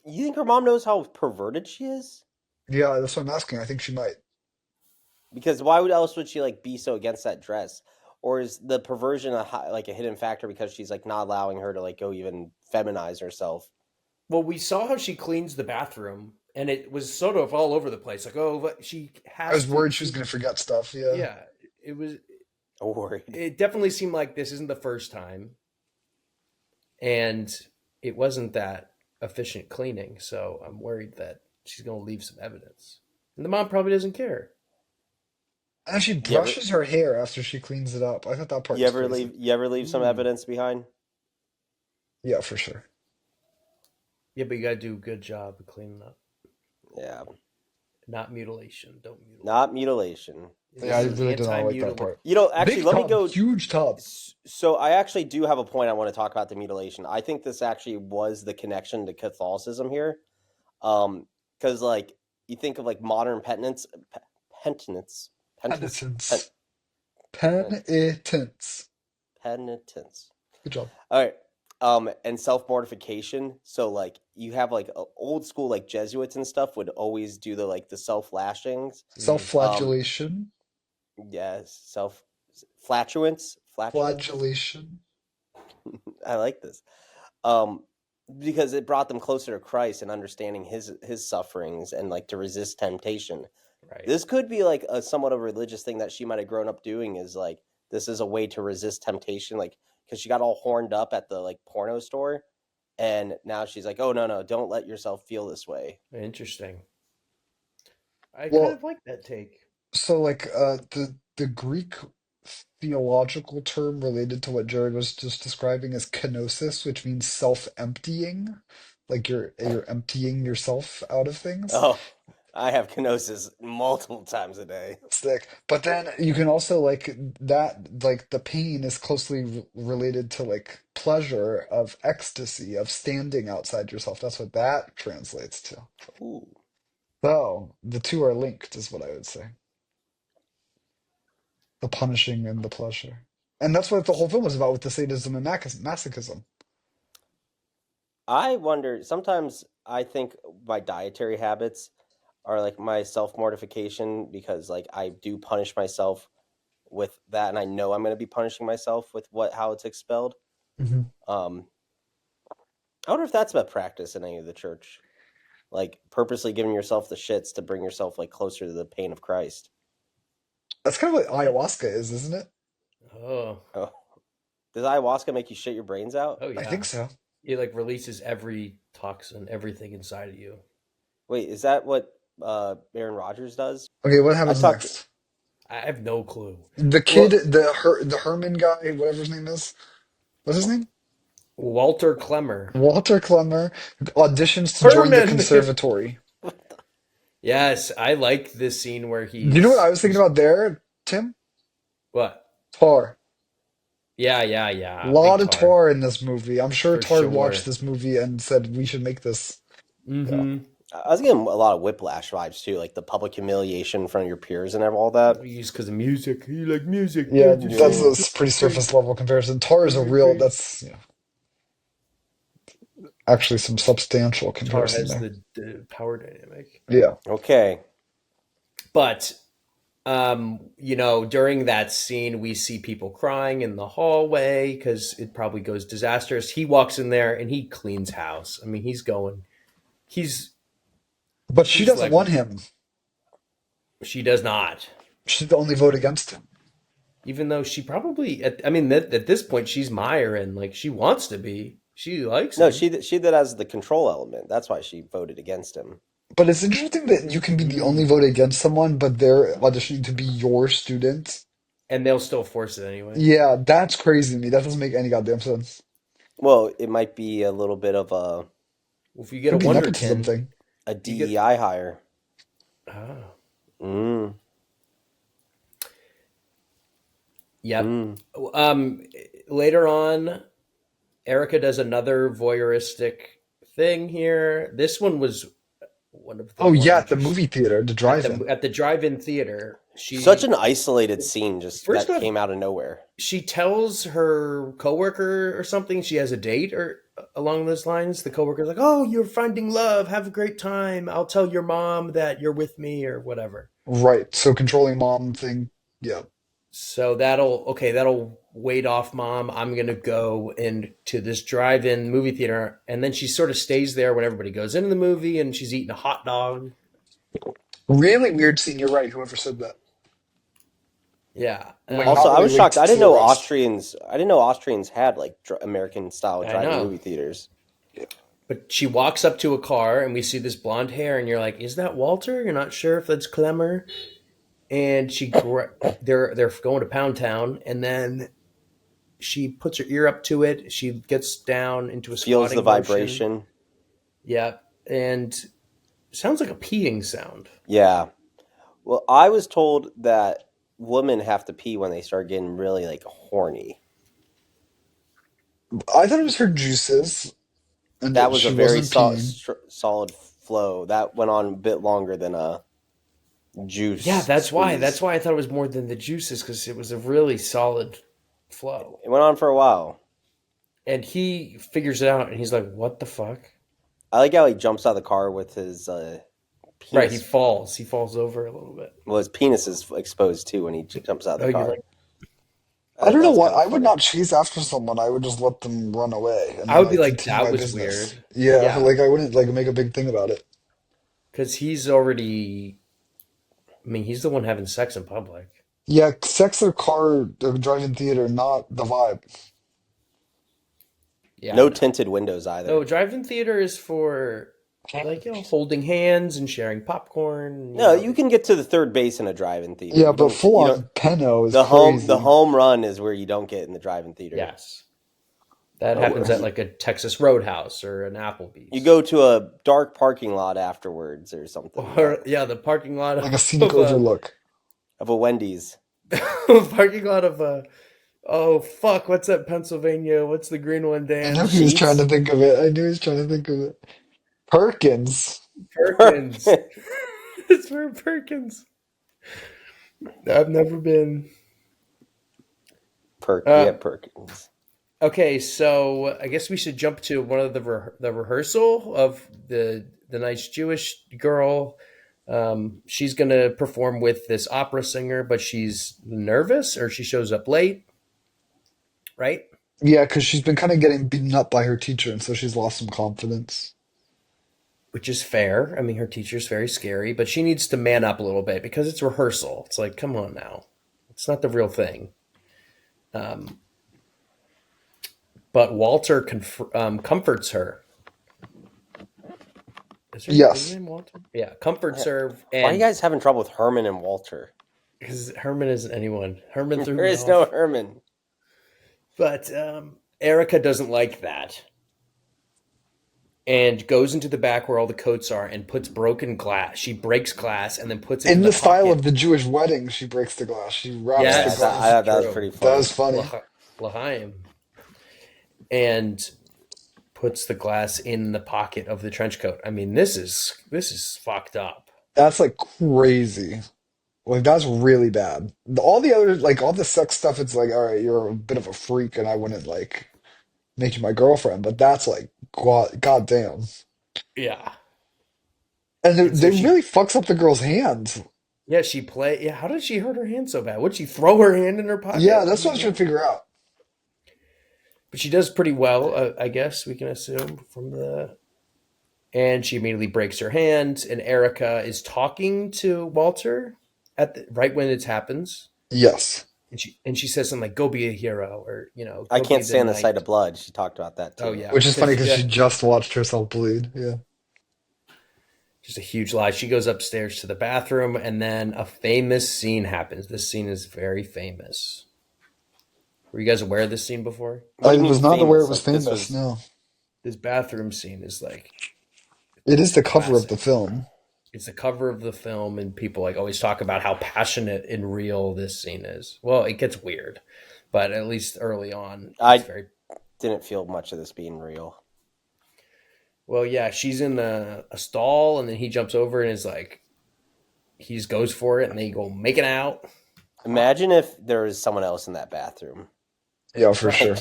You think her mom knows how perverted she is? Yeah, that's what I'm asking. I think she might. Because why would else would she like be so against that dress? Or is the perversion like a hidden factor because she's like not allowing her to like go even feminize herself? Well, we saw how she cleans the bathroom, and it was sort of all over the place. Like, oh, but she I has was to. worried she was gonna forget stuff, yeah. Yeah, it was. Worried. It definitely seemed like this isn't the first time, and it wasn't that efficient cleaning. So I'm worried that she's going to leave some evidence, and the mom probably doesn't care. And she You ever brushes her hair after she cleans it up. I thought that part was crazy. you ever leave some Mm. evidence behind? Yeah, for sure. Yeah, but you got to do a good job of cleaning up, Yeah. not mutilation. Don't mutilate. Not mutilation. Yeah, I This is really did not like that anti-mutilation. part. You know, actually, Big let me tub, go. huge tub. So I actually do have a point I want to talk about the mutilation. I think this actually was the connection to Catholicism here. Because like you think of like modern penitence, penitence, pen, Penitence. pen, Penitence. penitence. Good job. All right. And self mortification. So like you have like old school like Jesuits and stuff would always do the like the self lashings. Mm. Self-flagellation. Yes, self flatulence. Flagellation. I like this. Um, because it brought them closer to Christ and understanding his sufferings and like to resist temptation. Right. This could be like a somewhat of a religious thing that she might have grown up doing is like this is a way to resist temptation, like because she got all horned up at the like porno store, and now she's like, oh no, don't let yourself feel this way. Interesting. I kind Well, of like that take. so like the Greek theological term related to what Jared was just describing is kenosis, which means self-emptying. Like you're emptying yourself out of things. Oh, I have kenosis multiple times a day. Sick. But then you can also like that like the pain is closely related to like pleasure of ecstasy of standing outside yourself. That's what that translates to. Ooh. So the two are linked, is what I would say. The punishing and the pleasure. And that's what the whole film was about with the sadism and masochism. I wonder, sometimes I think my dietary habits are like my self mortification because like I do punish myself with that, and I know I'm going to be punishing myself with how it's expelled. Mhm. I wonder if that's a practice in any of the church, like purposely giving yourself the shits to bring yourself like closer to the pain of Christ. That's kind of what ayahuasca is, isn't it? Oh, Oh, does ayahuasca make you shit your brains out? oh I think yeah. so. It like releases every toxin, everything inside of you. Wait, is that what Aaron Rodgers does? Okay, what I happens talked. next? I have no clue. The kid, Well, the Herman guy, whatever his name is. What's his name? Walter Klemmer. Walter Klemmer auditions to join the Herman. conservatory. Yes, I like this scene where You know what I he's was thinking about there, Tim? what? Tar. Yeah, yeah, A yeah. Big lot of tar Tar in this movie. I'm sure for Tar watched sure. this movie and said we should make this. Yeah. Mm-hmm. I was getting a lot of Whiplash vibes too, like the public humiliation in front of your peers and all that. Just because of music. You like music, Yeah, don't you? that's Yeah. a Say pretty surface level comparison. Tar is a real, that's actually some substantial tar comparison has there. the power dynamic. Yeah. Okay. But during that scene, we see people crying in the hallway because it probably goes disastrous. He walks in there and he cleans house. I mean, he's But she he's doesn't like, want him. she does not, She'd only vote against him. even though she probably, I mean, at this point, she's Myron. Like, she wants to be, she likes No, him. she did as the control element. That's why she voted against him. But it's interesting that you can be the only Mm. vote against someone, but they're auditioning to be your student. And they'll still force it anyway. Yeah, that's crazy to me. That doesn't make any goddamn sense. Well, it might be a little bit of If you get a Could be nepotism wonderkin, thing. a you get, DEI hire. ah, Mm, yep. mm. Um, Later on, Erica does another voyeuristic thing here. This one was one of the Oh more yeah, at the interesting movie theater, the drive-in. at the drive-in theater. Such an isolated scene just First that off, came out of nowhere. she tells her coworker or something she has a date or along those lines. The coworker's like, "Oh, you're finding love. Have a great time. I'll tell your mom that you're with me or whatever." Right. So controlling mom thing. Yeah. So that'll wait off mom. I'm gonna go into this drive-in movie theater, and then she sort of stays there when everybody goes into the movie, and she's eating a hot dog. Really weird scene. You're right. Whoever said that. Yeah, Like Also, not I really was shocked. linked to the rest. I didn't know Austrians had like American style I drive-in know. movie theaters. But she walks up to a car, and we see this blonde hair, and you're like, "Is that Walter?" You're not sure if that's Clemmer. And they're going to Pound Town, and then she puts her ear up to it. She gets down into a Feels the squatting motion. vibration. Yeah, and sounds like a peeing sound. Yeah. Well, I was told that women have to pee when they start getting really like horny. I thought it was her juices, and That that was a she very wasn't peeing. solid flow. That went on a bit longer than a Yeah, juice that's why. That's squeeze. why I thought it was more than the juices because it was a really solid flow. It went on for a while. And he figures it out, and he's like, "What the fuck?" I like how he jumps out of the car with his Right? He penis. falls. He falls over a little bit. Well, his penis is exposed too when he jumps out of Oh, the you're car. right. I don't That know was what. kind of I would funny. not chase after someone. I would just let them run away and I then would be like like, continue "That my was business. weird." Yeah, Yeah, like I wouldn't like make a big thing about it. because he's already. I mean, he's the one having sex in public. Yeah, sex or car or drive-in theater, not the vibe. Yeah, No no. tinted windows either. No, drive-in theater is for like holding hands and sharing popcorn. No, you can get to the third base in a drive-in theater. Yeah, You but don't. You don't. full-on Peno is The crazy. home run is where you don't get in the drive-in theater. Yes, that Oh, happens at like a Texas Roadhouse or an you Applebee's, go to a dark parking lot afterwards or something or yeah, the parking lot Like a scenic of overlook. of a Wendy's. parking lot of oh fuck, what's that Pennsylvania? What's the green one, I know Dan? he was trying to Sheets, think of it. I knew he was trying to think of it. Perkins. Perkins. Pittsburgh Perkins. I've never been. Perkins. Okay, so I guess we should jump to one of the rehearsal of the nice Jewish girl. She's going to perform with this opera singer, but she's nervous, or she shows up late, right? Yeah, because she's been kind of getting beaten up by her teacher, and so she's lost some confidence. Which is fair. I mean, her teacher's very scary, but she needs to man up a little bit because it's rehearsal. It's like, come on now, it's not the real thing. But Walter comforts her. Is his Yes. name Walter? Yeah, comforts her. Why are you guys having trouble with Herman and Walter? Because Herman isn't anyone. Herman threw There me is off. no Herman. But Erika doesn't like that. And goes into the back where all the coats are and puts broken glass. She breaks glass and then puts it in In the style pocket. of the Jewish wedding, she breaks the glass. She wraps Yes, the glass. I thought that was true. pretty That funny. was funny. L'chaim. And puts the glass in the pocket of the trench coat. I mean, this is fucked up. That's like crazy. Like that's really bad. All the other, like all the sex stuff, it's like, all right, you're a bit of a freak, and I wouldn't like make you my girlfriend. But that's like, goddamn. Yeah. And And so they really fucks up the girl's hands. Yeah, Yeah, how did she hurt her hand so bad? Would she throw her hand in her pocket? Yeah, that's what I was trying to figure out. But she does pretty well, I guess we can assume from the. And she immediately breaks her hand, and Erika is talking to Walter right when it happens, Yes. and she says something like, "Go be a hero," or I "Go can't be stand the knight." sight of blood. She talked about that too. Oh yeah, Which is funny because Yeah. she just watched herself bleed. Yeah. Just a huge lie. She goes upstairs to the bathroom, and then a famous scene happens. This scene is very famous. Were you guys aware of this scene before? What do I you mean was not aware it was Like, this famous. No. This bathroom scene is like It is the cover of classic. the film. It's the cover of the film, and people like always talk about how passionate and real this scene is. Well, it gets weird, but at least early on, it's very. Didn't feel much of this being real. Well, yeah, she's in a stall, and then he jumps over and is like, he just goes for it, and they go making out. Imagine if there was someone else in that bathroom. Yeah, for sure.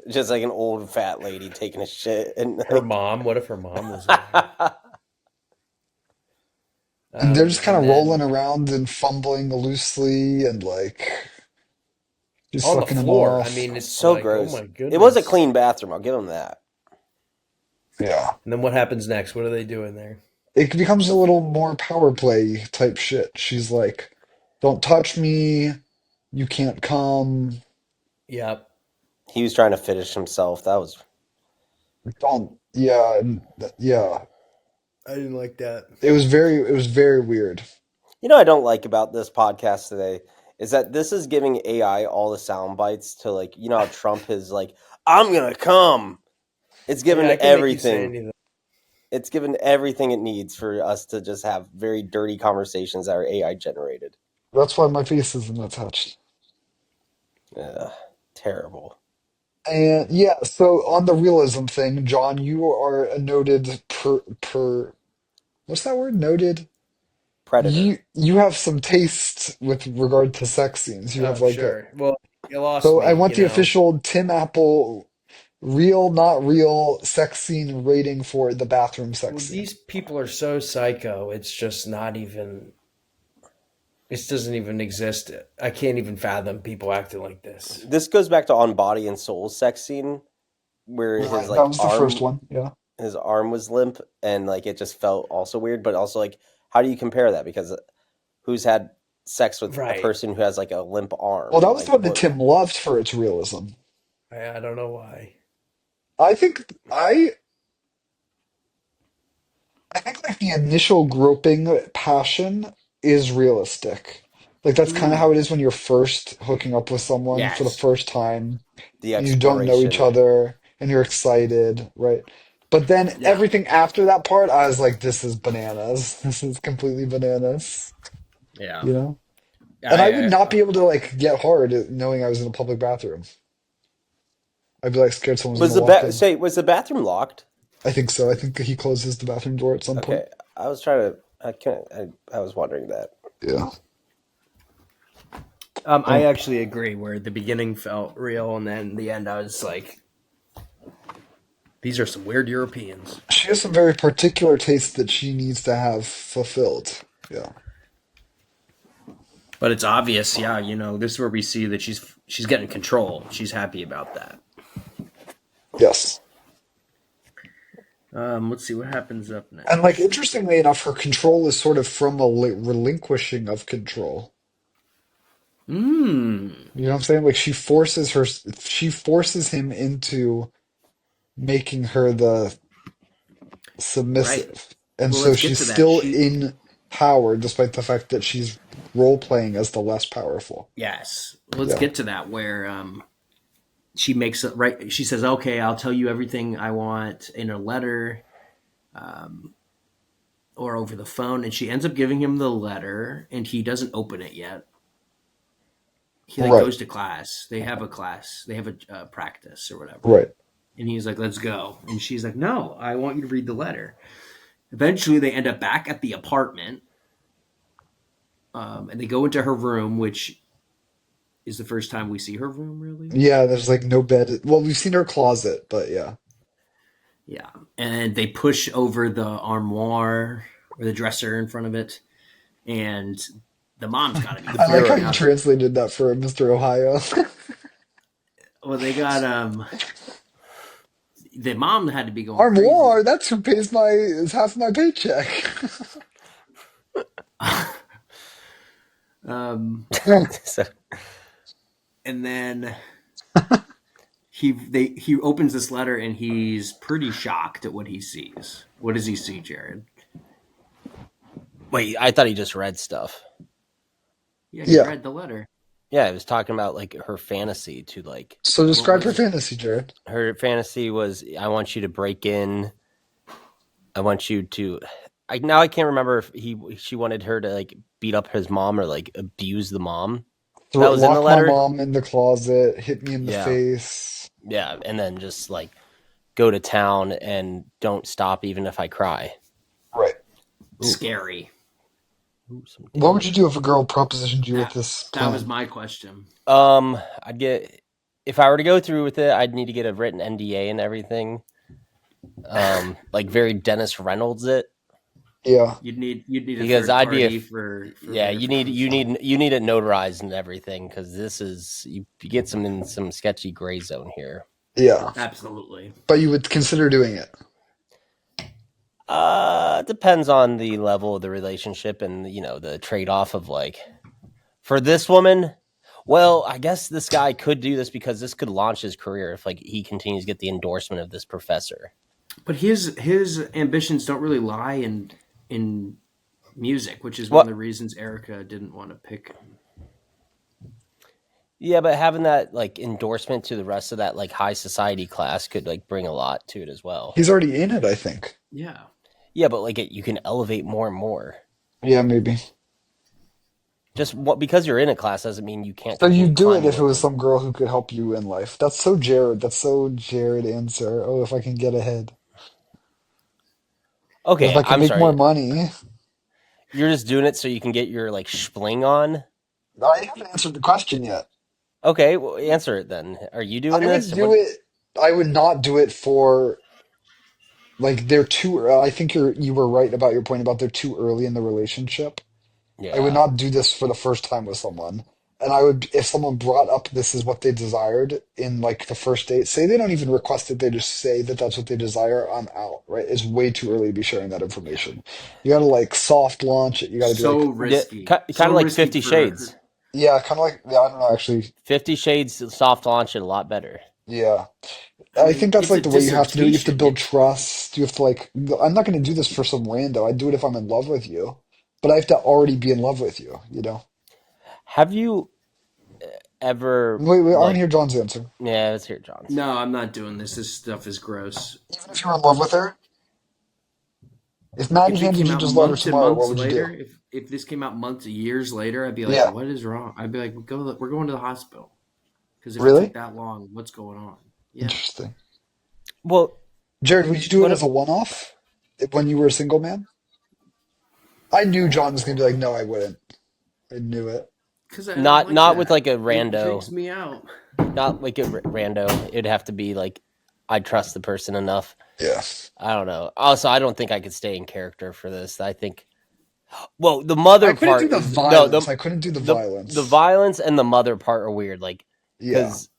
Just like an old fat lady taking a shit. And Her mom, what if her mom was there? And they're just kind of and then rolling around and fumbling loosely and like just on the sucking him floor. off. I mean, it's so like, gross. Oh my goodness. It was a clean bathroom. I'll give them that. Yeah. And then what happens next? What are they doing there? It becomes a little more power play type shit. She's like, "Don't touch me. You can't come. Yep. He was trying to finish himself. That was Don't." Yeah, yeah. I didn't like that. It was very weird. You know what I don't like about this podcast today is that this is giving AI all the sound bites to like, you know how Trump is like, I'm gonna come. It's given Yeah, I can make you say everything. anything. It's given everything it needs for us to just have very dirty conversations that are AI generated. That's why my face isn't attached. Terrible. And yeah, so on the realism thing, John, you are a noted what's that word? Noted? Predator. You have some taste with regard to sex scenes. You have Oh, like a sure. Well, you lost so me, I want you the know. official Tim Apple real, not real sex scene rating for the bathroom sex Well, scene. these people are so psycho. It's just not even. This doesn't even exist. I can't even fathom people acting like this. This goes back to On Body and Soul sex scene where his Right, like that was the arm, first one. Yeah. his arm was limp and like it just felt also weird, but also like how do you compare that? Because who's had sex with Right. a person who has like a limp arm? Well, that was Like, the one that what- Tim loved for its realism. I don't know why. I think like the initial groping passion is realistic. Like that's kind of how it is when you're first hooking up with someone for the Yes. first time the and you don't know each exploration. other and you're excited, right? But then Yeah. everything after that part, I was like, this is bananas. This is completely bananas, Yeah. you know? And I would not be able to like get hard knowing I was in a public bathroom. I'd be like scared someone was Was gonna the walk in. was the bathroom locked? I think so. I think he closes the bathroom door at some point. Okay, I was trying to. I was wondering that. Yeah. I actually agree. Where the beginning felt real, and then the end, I was like, "These are some weird Europeans." She has some very particular tastes that she needs to have fulfilled. Yeah. But it's obvious, yeah. This is where we see that she's getting control. She's happy about that. Yes. Let's see what happens up next. And like interestingly enough, her control is sort of from a relinquishing of control. Hmm. You know what I'm saying? Like she forces him into making her the Right. submissive. And Well, so let's get she's to that. still in power despite the fact that she's role playing as the less powerful. Yes. Let's Yeah. get to that where she makes it right. She says, "Okay, I'll tell you everything I want in a letter, or over the phone." And she ends up giving him the letter, and he doesn't open it yet. He Right. goes to class. They have a class. They have a practice or whatever. Right. And he's like, "Let's go." And she's like, "No, I want you to read the letter." Eventually, they end up back at the apartment, and they go into her room, which is the first time we see her room, really. Yeah, there's like no bed. Well, we've seen her closet, but yeah. Yeah. And they push over the armoire or the dresser in front of it. And the mom's got to be I like how you freaking out. translated that for Mr. Ohio. Well, they got the mom had to be going Armoire, crazy. that's who pays is half my paycheck. So, And then he opens this letter and he's pretty shocked at what he sees. What does he see, Jared? wait, I thought he just read stuff. Yeah, he Yeah. read the letter. Yeah, I was talking about like her fantasy to like So describe was her it? fantasy, Jared. her fantasy was I want you to break in. I want you to. Now I can't remember if she wanted her to like beat up his mom or like abuse the mom. That was in the Lock my letter. mom in the closet, hit me in the Yeah. face. Yeah, and then just like go to town and don't stop even if I cry. Right. Scary. Ooh, some What would you do if a girl propositioned you with That, this that was plan? my question. I'd get if I were to go through with it, I'd need to get a written NDA and everything. Like very Dennis Reynolds it. Yeah. You'd need a Because third I'd be party for yeah. You need it notarized and everything because this is you get some in some sketchy gray zone here. Yeah. Absolutely. But you would consider doing it. Depends on the level of the relationship and the trade off of like for this woman. Well, I guess this guy could do this because this could launch his career if like he continues to get the endorsement of this professor. But his ambitions don't really lie in music, which is Well, one of the reasons Erika didn't want to pick him. yeah, but having that like endorsement to the rest of that like high society class could like bring a lot to it as well. He's already in it, I think. Yeah. Yeah, but like you can elevate more and more. Yeah, maybe. Just because you're in a class doesn't mean you can't. So you continue do it climbing if it with was them. some girl who could help you in life. That's so Jared. That's so Jared answer. Oh, if I can get ahead. Okay, If I can I'm make more sorry. money. You're just doing it so you can get your like spling on. I haven't answered the question yet. Okay, well, answer it then. Are you doing I would this? do it. I would not do it for like they're too. I think you were right about your point about they're too early in the relationship. I would Yeah. not do this for the first time with someone. And I would, if someone brought up this is what they desired in like the first date, say they don't even request it, they just say that that's what they desire, I'm out, right? It's way too early to be sharing that information. You gotta like soft launch it. You gotta be So like, risky. Kind So of like risky 50 for Shades. yeah, kind of like, yeah, I don't know, actually. 50 Shades soft launch it a lot better. Yeah. I I mean, think that's it's a like the way you have to do it. You have to dissertation. build trust. You have to like, I'm not going to do this for some rando. I do it if I'm in love with you, but I have to already be in love with you, you know? Have you ever Wait, I want to like hear John's answer. yeah, let's hear John's. No, I'm not doing this. This stuff is gross. Even if you're in love with her, if Maddie If it handed came you out just letter months and tomorrow, what months would you later, do? if this came out months, years later, I'd be like, Yeah. "What is wrong?" I'd be like, we're going to the hospital." Because if it Really? took that long, what's going on? Yeah. Interesting. Well, Jared, would you do it what as a one-off when you were a single man? I knew John was gonna be like, no, I wouldn't. I knew it. Because I don't Not like not that. with like a It rando. freaks me out. Not like a rando. It'd have to be like I trust the person enough. Yeah. I don't know. Also, I don't think I could stay in character for this. I think. Well, the mother I couldn't do part the is no violence. I couldn't do the the violence. violence and the mother part are weird. Like Yeah. because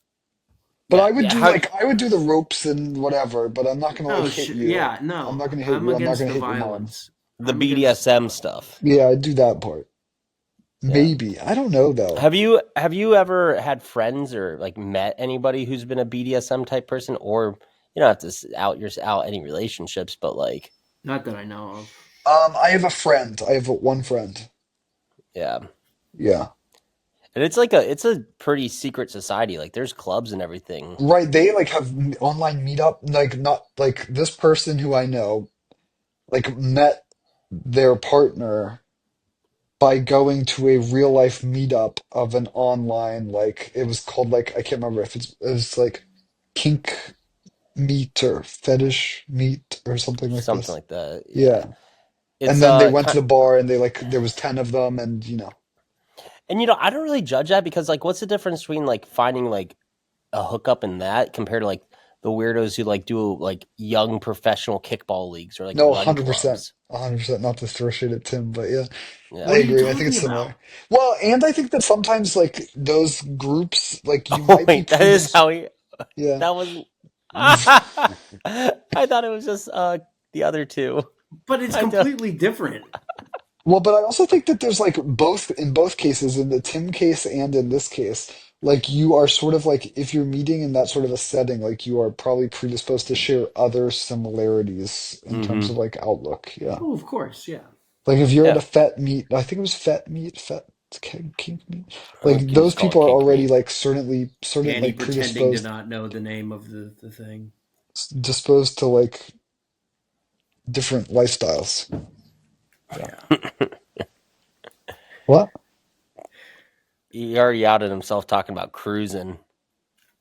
But yeah I would yeah do how like I would do the ropes and whatever, but I'm not gonna like Oh, hit you. yeah, I'm no. not gonna hit I'm you. I'm not against gonna the hit your mom. violence. the I'm against BDSM stuff. Yeah, I'd do that part. Yeah. Maybe. I don't know though. Have you ever had friends or like met anybody who's been a BDSM type person, or you don't have to out any relationships, but like not that I know of. I have a friend. I have one friend. yeah, Yeah. and it's a pretty secret society. Like there's clubs and everything. Right. They like have online meetup. Like not like this person who I know like met their partner by going to a real life meetup of an online like it was called like I can't remember if it was like kink meet or fetish meet or something like Something this. like that. Yeah. Yeah. And It's then they went to the bar and they like there was 10 of them and you know. and I don't really judge that because like what's the difference between like finding like a hookup in that compared to like the weirdos who like do like young professional kickball leagues or like No, run 100%. clubs. 100%, not to throw shade at Tim, but yeah. I What Yeah. are you agree. I think it's talking about? similar. Well, and I think that sometimes like those groups like you Oh might be wait, that is predisposed how he yeah. that wasn't I thought it was just the other two. But it's I don't completely different. Well, but I also think that there's like both in both cases, in the Tim case and in this case, like you are sort of like if you're meeting in that sort of a setting, like you are probably predisposed to share other similarities in terms mm-hmm. of like outlook. Yeah. Oh, of course, yeah. Like if you're at Yeah. a fet meet, I think it was fet meet, fet kink meet. We Like can those just call people it are kink already meat. like certain Danny like pretending to predisposed not know the name of the thing. disposed to like different lifestyles. Yeah. Yeah. What? He already outed himself talking about cruising.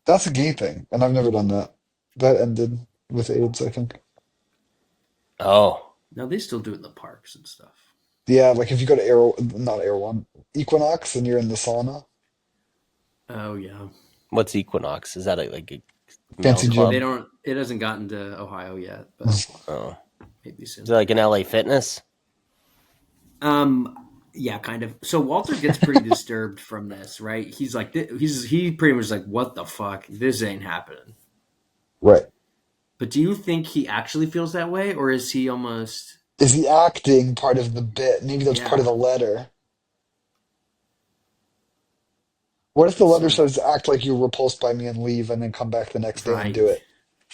That's a gay thing, and I've never done that. That ended with AIDS, I think. Oh. Now they still do it in the parks and stuff. Yeah, like if you go to not Air One, Equinox, and you're in the sauna, Oh yeah. What's Equinox? Is that like a male fancy They club? gym. don't. It hasn't gotten to Ohio yet, but Oh. maybe Is soon. it like an LA Fitness? Um. Yeah, kind of. So Walter gets pretty disturbed from this, right? He's like, he pretty much like, what the fuck? This ain't happening. Right. But do you think he actually feels that way, or is he almost? Is the acting part of the bit? Maybe that's part of Yeah. the letter. What if the It's letter sort of says act like you're repulsed by me and leave and then come back the next day and do right. it?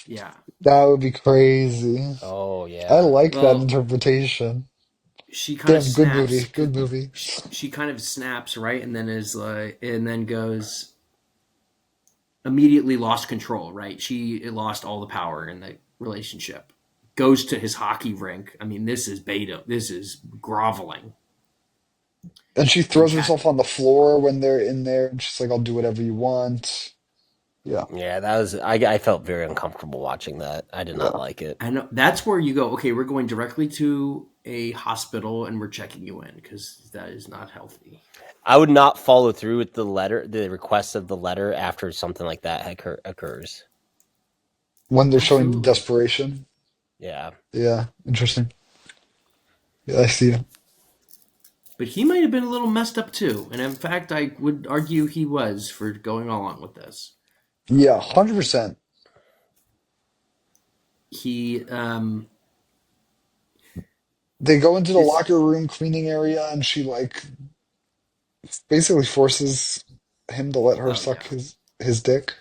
Yeah. That would be crazy. Oh I yeah. like that Well, interpretation. she kind of Damn, good snaps. movie. Good movie. She kind of snaps, right, and then is like, and then goes immediately lost control, right? She lost all the power in the relationship. Goes to his hockey rink. I mean, this is beta. This is groveling. And she And throws herself on the floor when they're in there, and she's like, I'll do whatever you want. Yeah, Yeah, that was I felt very uncomfortable watching that. I did not yeah. like it. I know that's where you go. Okay, we're going directly to a hospital and we're checking you in because that is not healthy. I would not follow through with the request of the letter after something like that occurs. When they're showing Absolutely. desperation. Yeah. Yeah, interesting. Yeah, I see it. But he might have been a little messed up too. And in fact, I would argue he was for going along with this. Yeah, 100%. He They go into the is locker room cleaning area, and she like basically forces him to let her oh suck yeah. his dick.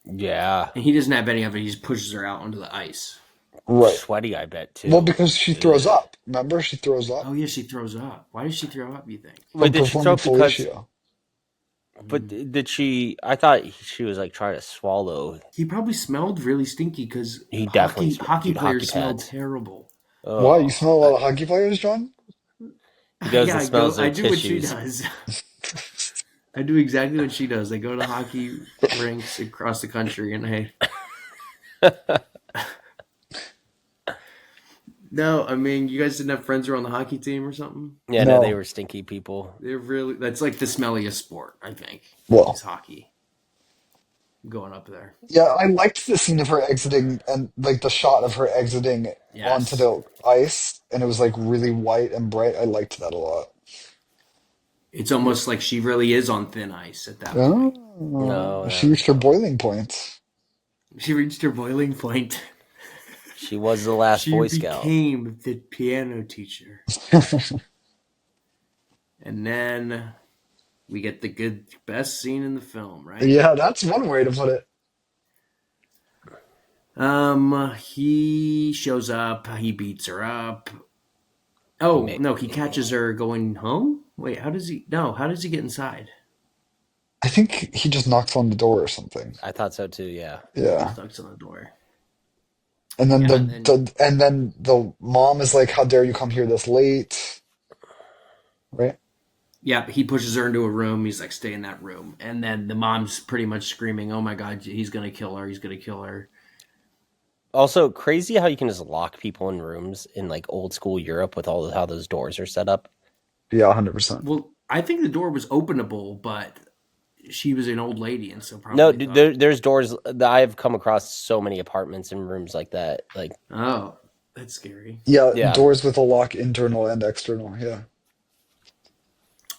Yeah. And he doesn't have any of it. He just pushes her out onto the ice. Right. Sweaty, I bet Well, too. because she throws Ugh. up. Remember, she throws up Oh yeah, she throws up. Why does she throw up, you think? But from did she throw performing up because? fellatio. But did she? I thought she was like trying to swallow. He probably smelled really stinky because He definitely hockey dude, hockey players smell pads. terrible. Why? You Oh, smell a lot of hockey players, John? he goes Yeah, and smells I their do what she tissues. does. I do exactly what she does. I go to hockey rinks across the country and No, I mean, you guys didn't have friends who were on the hockey team or something? Yeah, no, they No. were stinky people. They're really, that's like the smelliest sport, I think, is Well, hockey. Going up there. yeah, I liked the scene of her exiting and like the shot of her exiting onto Yes. the ice, and it was like really white and bright. I liked that a lot. It's almost like she really is on thin ice at that point. Oh, No, she no, reached her no. boiling point. She reached her boiling point. She was the last She Boy Scout. became the piano teacher. And then we get the best scene in the film, right? Yeah, that's one way to put it. He shows up, he beats her up. Oh, no, he catches her going home? Wait, how does he no, how does he get inside? I think he just knocks on the door or something. I thought so too. Yeah. He Yeah. just knocks on the door. And then Yeah, and then the mom is like, "How dare you come here this late?" Right? yeah, he pushes her into a room. He's like, stay in that room. And then the mom's pretty much screaming, oh my God, he's going to kill her. He's going to kill her. Also, crazy how you can just lock people in rooms in like old school Europe with all how those doors are set up. Yeah, 100%. Well, I think the door was openable, but she was an old lady. And so No, probably thought, there's doors that I've come across so many apartments and rooms like that. Like, oh, that's scary. Yeah, yeah, doors with a lock, internal and external. Yeah.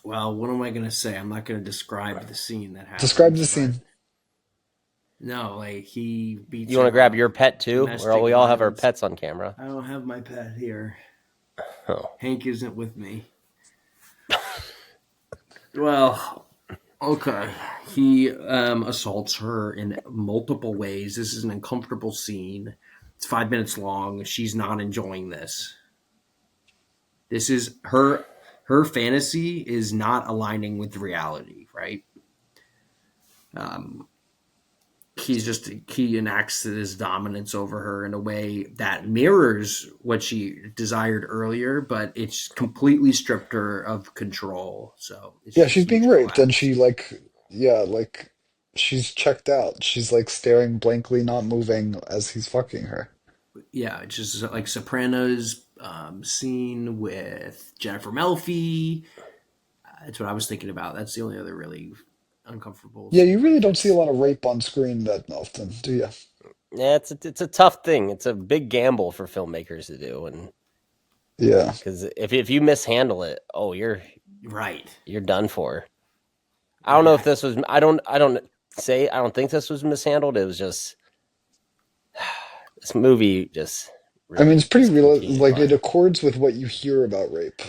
Well, what am I going to say? I'm not going to describe the scene that Describe happens, the but scene. no, like he beats you want to her grab up, your pet too? Or domestic we all have our violence. pets on camera. I don't have my pet here. Oh, Hank isn't with me. Well, okay. He assaults her in multiple ways. This is an uncomfortable scene. It's 5 minutes long. She's not enjoying this. This is her fantasy is not aligning with reality, right? Um, he enacts his dominance over her in a way that mirrors what she desired earlier, but it's completely stripped her of control. So it's Yeah, just a she's being huge raped and collapse. she like yeah, like she's checked out. She's like staring blankly, not moving as he's fucking her. Yeah, it's just like Sopranos scene with Jennifer Melfi. That's what I was thinking about. That's the only other really uncomfortable Yeah, scene you really like don't see a this. lot of rape on screen that often, do you? yeah, it's a tough thing. It's a big gamble for filmmakers to do, and Yeah. because if you mishandle it, oh, Right. you're done for. I don't know if Yeah. this was. I don't think this was mishandled. It was just this movie just I mean, really it's pretty just real. continued Like it on. accords with what you hear about rape.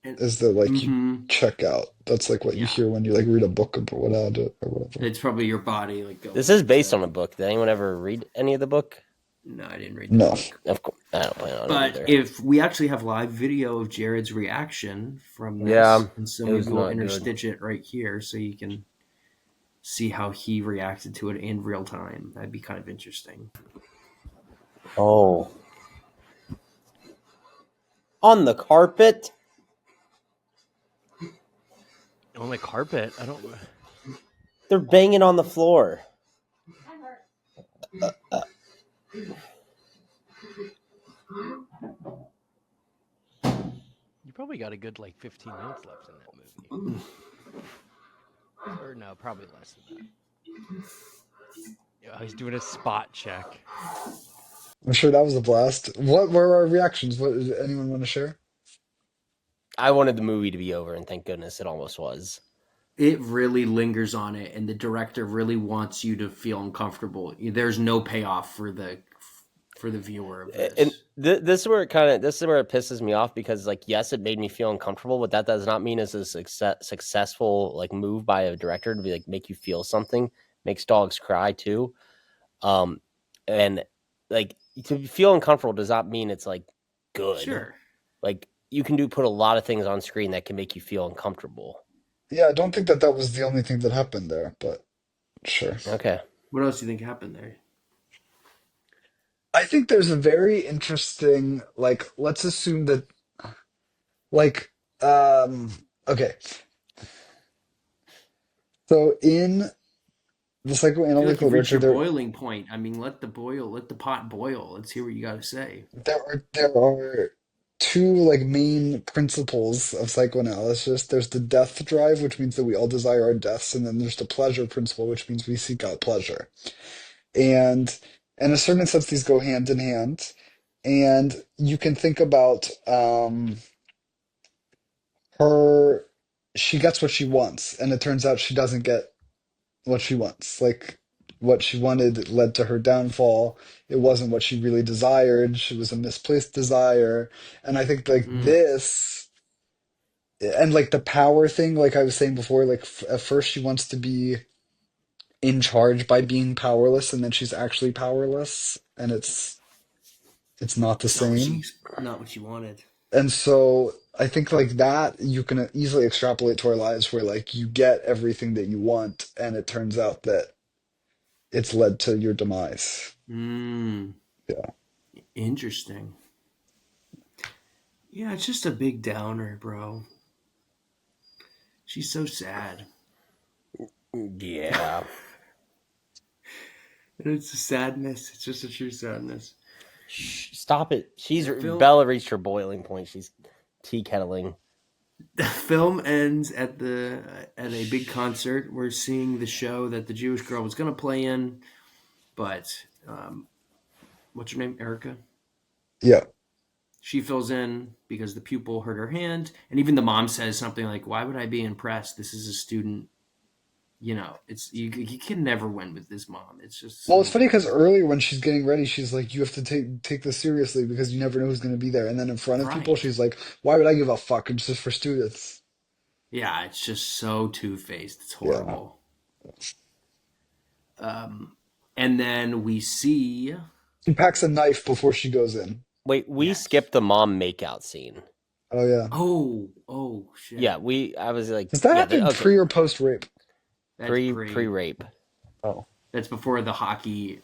And Is that like you mm-hmm. check out? That's like what you Yeah. hear when you like read a book about it or whatever. It's probably your body like This going is based on into a book. Did anyone ever read any of the book? no, I didn't read the No. book. Of course, I don't plan on it But either. if we actually have live video of Jared's reaction from Yeah, this, and so it was maybe we'll not good. interstitch it right here so you can see how he reacted to it in real time. That'd be kind of interesting. Oh, on the carpet. On the carpet? I don't. They're banging on the floor. You probably got a good like 15 minutes left in that movie. Or no, probably less than that. Yeah, he's doing a spot check. I'm sure that was a blast. What were our reactions? What did anyone want to share? I wanted the movie to be over, and thank goodness it almost was. It really lingers on it, and the director really wants you to feel uncomfortable. There's no payoff for the viewer of this. And this is where it pisses me off because, like, yes, it made me feel uncomfortable, but that does not mean it's a successful like move by a director to be like make you feel something. Makes dogs cry too, and like to feel uncomfortable does not mean it's like good. Sure. Like you can put a lot of things on screen that can make you feel uncomfortable. Yeah, I don't think that was the only thing that happened there, but sure. Okay. What else do you think happened there? I think there's a very interesting, like, let's assume that, like, okay. So in the I feel like psychoanalytic you've reached literature, your there boiling point. I mean, let the pot boil. Let's hear what you got to say. there are two like main principles of psychoanalysis. There's the death drive, which means that we all desire our deaths, and then there's the pleasure principle, which means we seek out pleasure. And in a certain sense, these go hand in hand. And you can think about her, she gets what she wants, and it turns out she doesn't get what she wants. Like what she wanted led to her downfall. It wasn't what she really desired. She was a misplaced desire. And I think like Mm. this and like the power thing, like I was saying before, like at first she wants to be in charge by being powerless, and then she's actually powerless, and it's not the same. Not what she wanted. And so I think like that you can easily extrapolate to our lives where like you get everything that you want, and it turns out that it's led to your demise. Mm. Yeah. Interesting. Yeah, it's just a big downer, bro. She's so sad. Yeah. And it's a sadness. It's just a true sadness. Shh, stop it. Bella reached her boiling point. She's tea kettling. The film ends at a big concert. We're seeing the show that the Jewish girl was going to play in, but what's her name? Erika. Yeah. She fills in because the pupil hurt her hand, and even the mom says something like, "Why would I be impressed? This is a student." You know, it's you can never win with this mom. It's just Well, so it's funny because earlier when she's getting ready, she's like, "You have to take this seriously because you never know who's going to be there." And then in front of people, right. she's like, "Why would I give a fuck? It's just for students." Yeah, it's just so two-faced. It's Yeah. horrible. And then we see. She packs a knife before she goes in. Wait, we Yes. skipped the mom makeout scene. Oh yeah. Oh shit. Yeah, I was like, Does that yeah, happen pre or post rape? That's pre-rape. Oh. That's before the hockey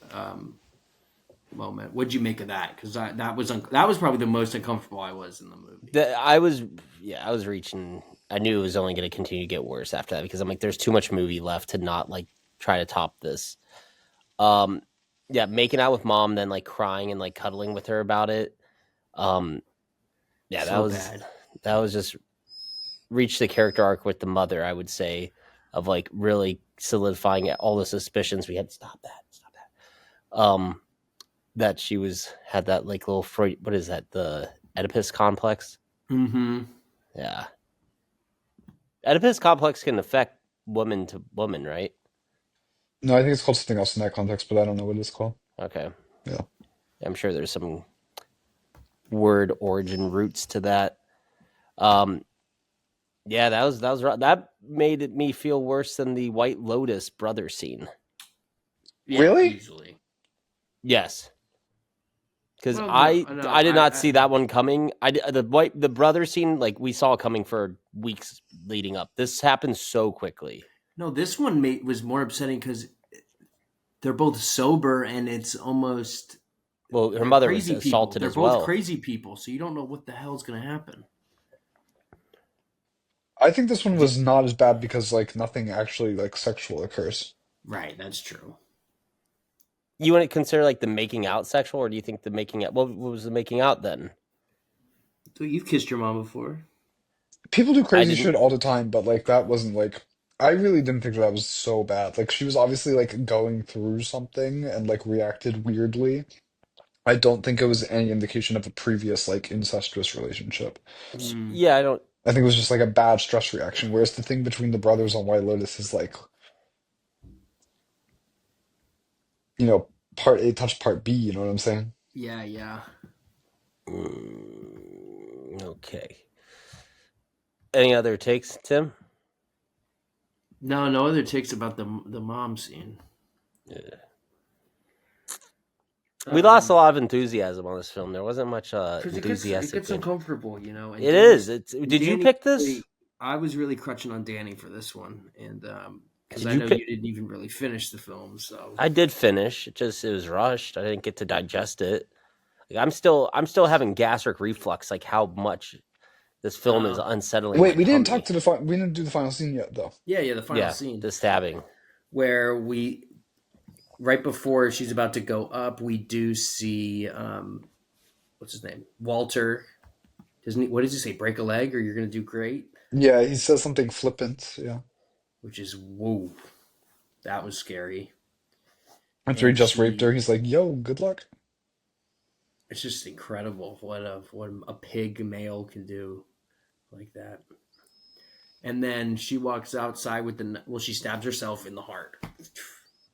moment. What'd you make of that? Because that was probably the most uncomfortable I was in the movie. I was reaching. I knew it was only going to continue to get worse after that because I'm like, there's too much movie left to not like try to top this. Yeah, making out with mom, then like crying and like cuddling with her about it. Yeah, So bad. that was just reached the character arc with the mother, I would say, of like really solidifying all the suspicions we had. Stop that. That she had that like little Freud, what is that? The Oedipus complex. Mm-hmm. Yeah. Oedipus complex can affect woman to woman, right? No, I think it's called something else in that context, but I don't know what it's called. Okay. Yeah. I'm sure there's some word origin roots to that. Yeah, that was that made me feel worse than the White Lotus brother scene. Yeah, Really? Easily. Yes. Because Well, I did not see that one coming. The brother scene, like we saw coming for weeks leading up. This happened so quickly. No, this one was more upsetting because they're both sober and it's almost. Well, her mother was crazy assaulted people. as They're well. both crazy people, so you don't know what the hell is going to happen. I think this one was not as bad because like nothing actually like sexual occurs. Right, that's true. You wouldn't consider like the making out sexual, or do you think the making out? What was the making out then? So you've kissed your mom before? People do crazy didn't- shit all the time, but like that wasn't like I really didn't think that was so bad. Like she was obviously like going through something and like reacted weirdly. I don't think it was any indication of a previous like incestuous relationship. Yeah, I don't. I think it was just like a bad stress reaction. Whereas the thing between the brothers on White Lotus is like, you know, part A touched part B, you know what I'm saying? Yeah. Okay. Any other takes, Tim? No other takes about the mom scene. Yeah. We lost a lot of enthusiasm on this film. There wasn't much enthusiastic. It gets uncomfortable, you know. And It is. Did you pick this? I was really crutching on Danny for this one, and because Did I you know pick- you didn't even really finish the film, so I did finish. It was rushed. I didn't get to digest it. Like, I'm still having gastric reflux. Like how much this film is unsettling. Wait, my we didn't tummy. talk to we didn't do the final scene yet though. yeah, the final scene. The stabbing. where right before she's about to go up, we do see what's his name, Walter. Doesn't he? What does he say? Break a leg, or you're gonna do great. Yeah, he says something flippant. Yeah. Which is whoa, that was scary. After he And just raped her, he's like, "Yo, good luck." it's just incredible what a pig male can do like that. And then she walks outside with she stabs herself in the heart.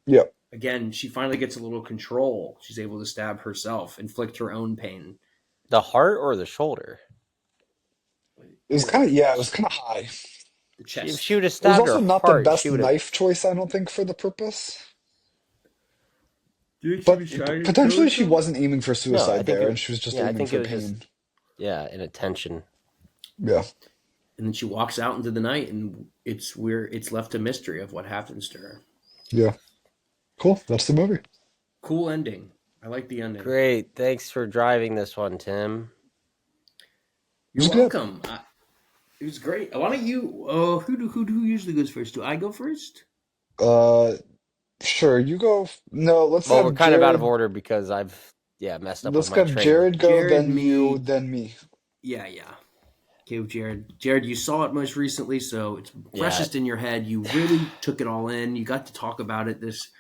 Yeah. Again, she finally gets a little control. She's able to stab herself, inflict her own pain. The heart or the shoulder? It was kind of, yeah, it was kind of high. The If chest. she would have It was stabbed her also not the heart, she best would have. knife choice, I don't think, for the purpose. Do you think she But was trying to kill potentially she herself? wasn't aiming for No, I suicide think there, it. and she was just Yeah, I aiming think it for was just. pain. Yeah, an attention. Yeah. And then she walks out into the night, and it's left a mystery of what happens to her. Yeah. Cool. That's the movie. Cool ending. I like the ending. Great. Thanks for driving this one, Tim. You're It was good. welcome. It was great. Why don't you? Who usually goes first? Do I go first? Uh, sure. You go. No, let's Well, we're have kind of out of Jared. order because I've messed up with Let's my have train. Jared go, Jared, then you, me. then me. Yeah. Okay, Jared. Jared, you saw it most recently, so it's freshest in your head. You really took it all in. You got to talk about it this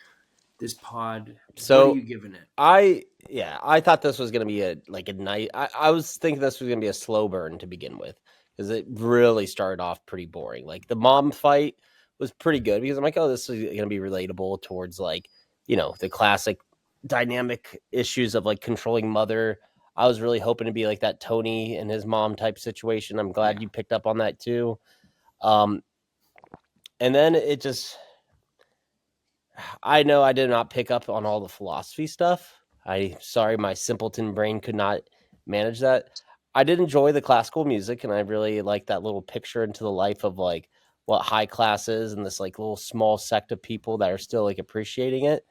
pod. So what are you giving it? I thought this was gonna be a night. I was thinking this was gonna be a slow burn to begin with because it really started off pretty boring. Like the mom fight was pretty good because I'm like, oh, this is gonna be relatable towards the classic dynamic issues of like controlling mother. I was really hoping to be like that Tony and his mom type situation. I'm glad you picked up on that too. And then it just. I know I did not pick up on all the philosophy stuff. Sorry, my simpleton brain could not manage that. I did enjoy the classical music, and I really like that little picture into the life of like what high class is and this like little small sect of people that are still like appreciating it.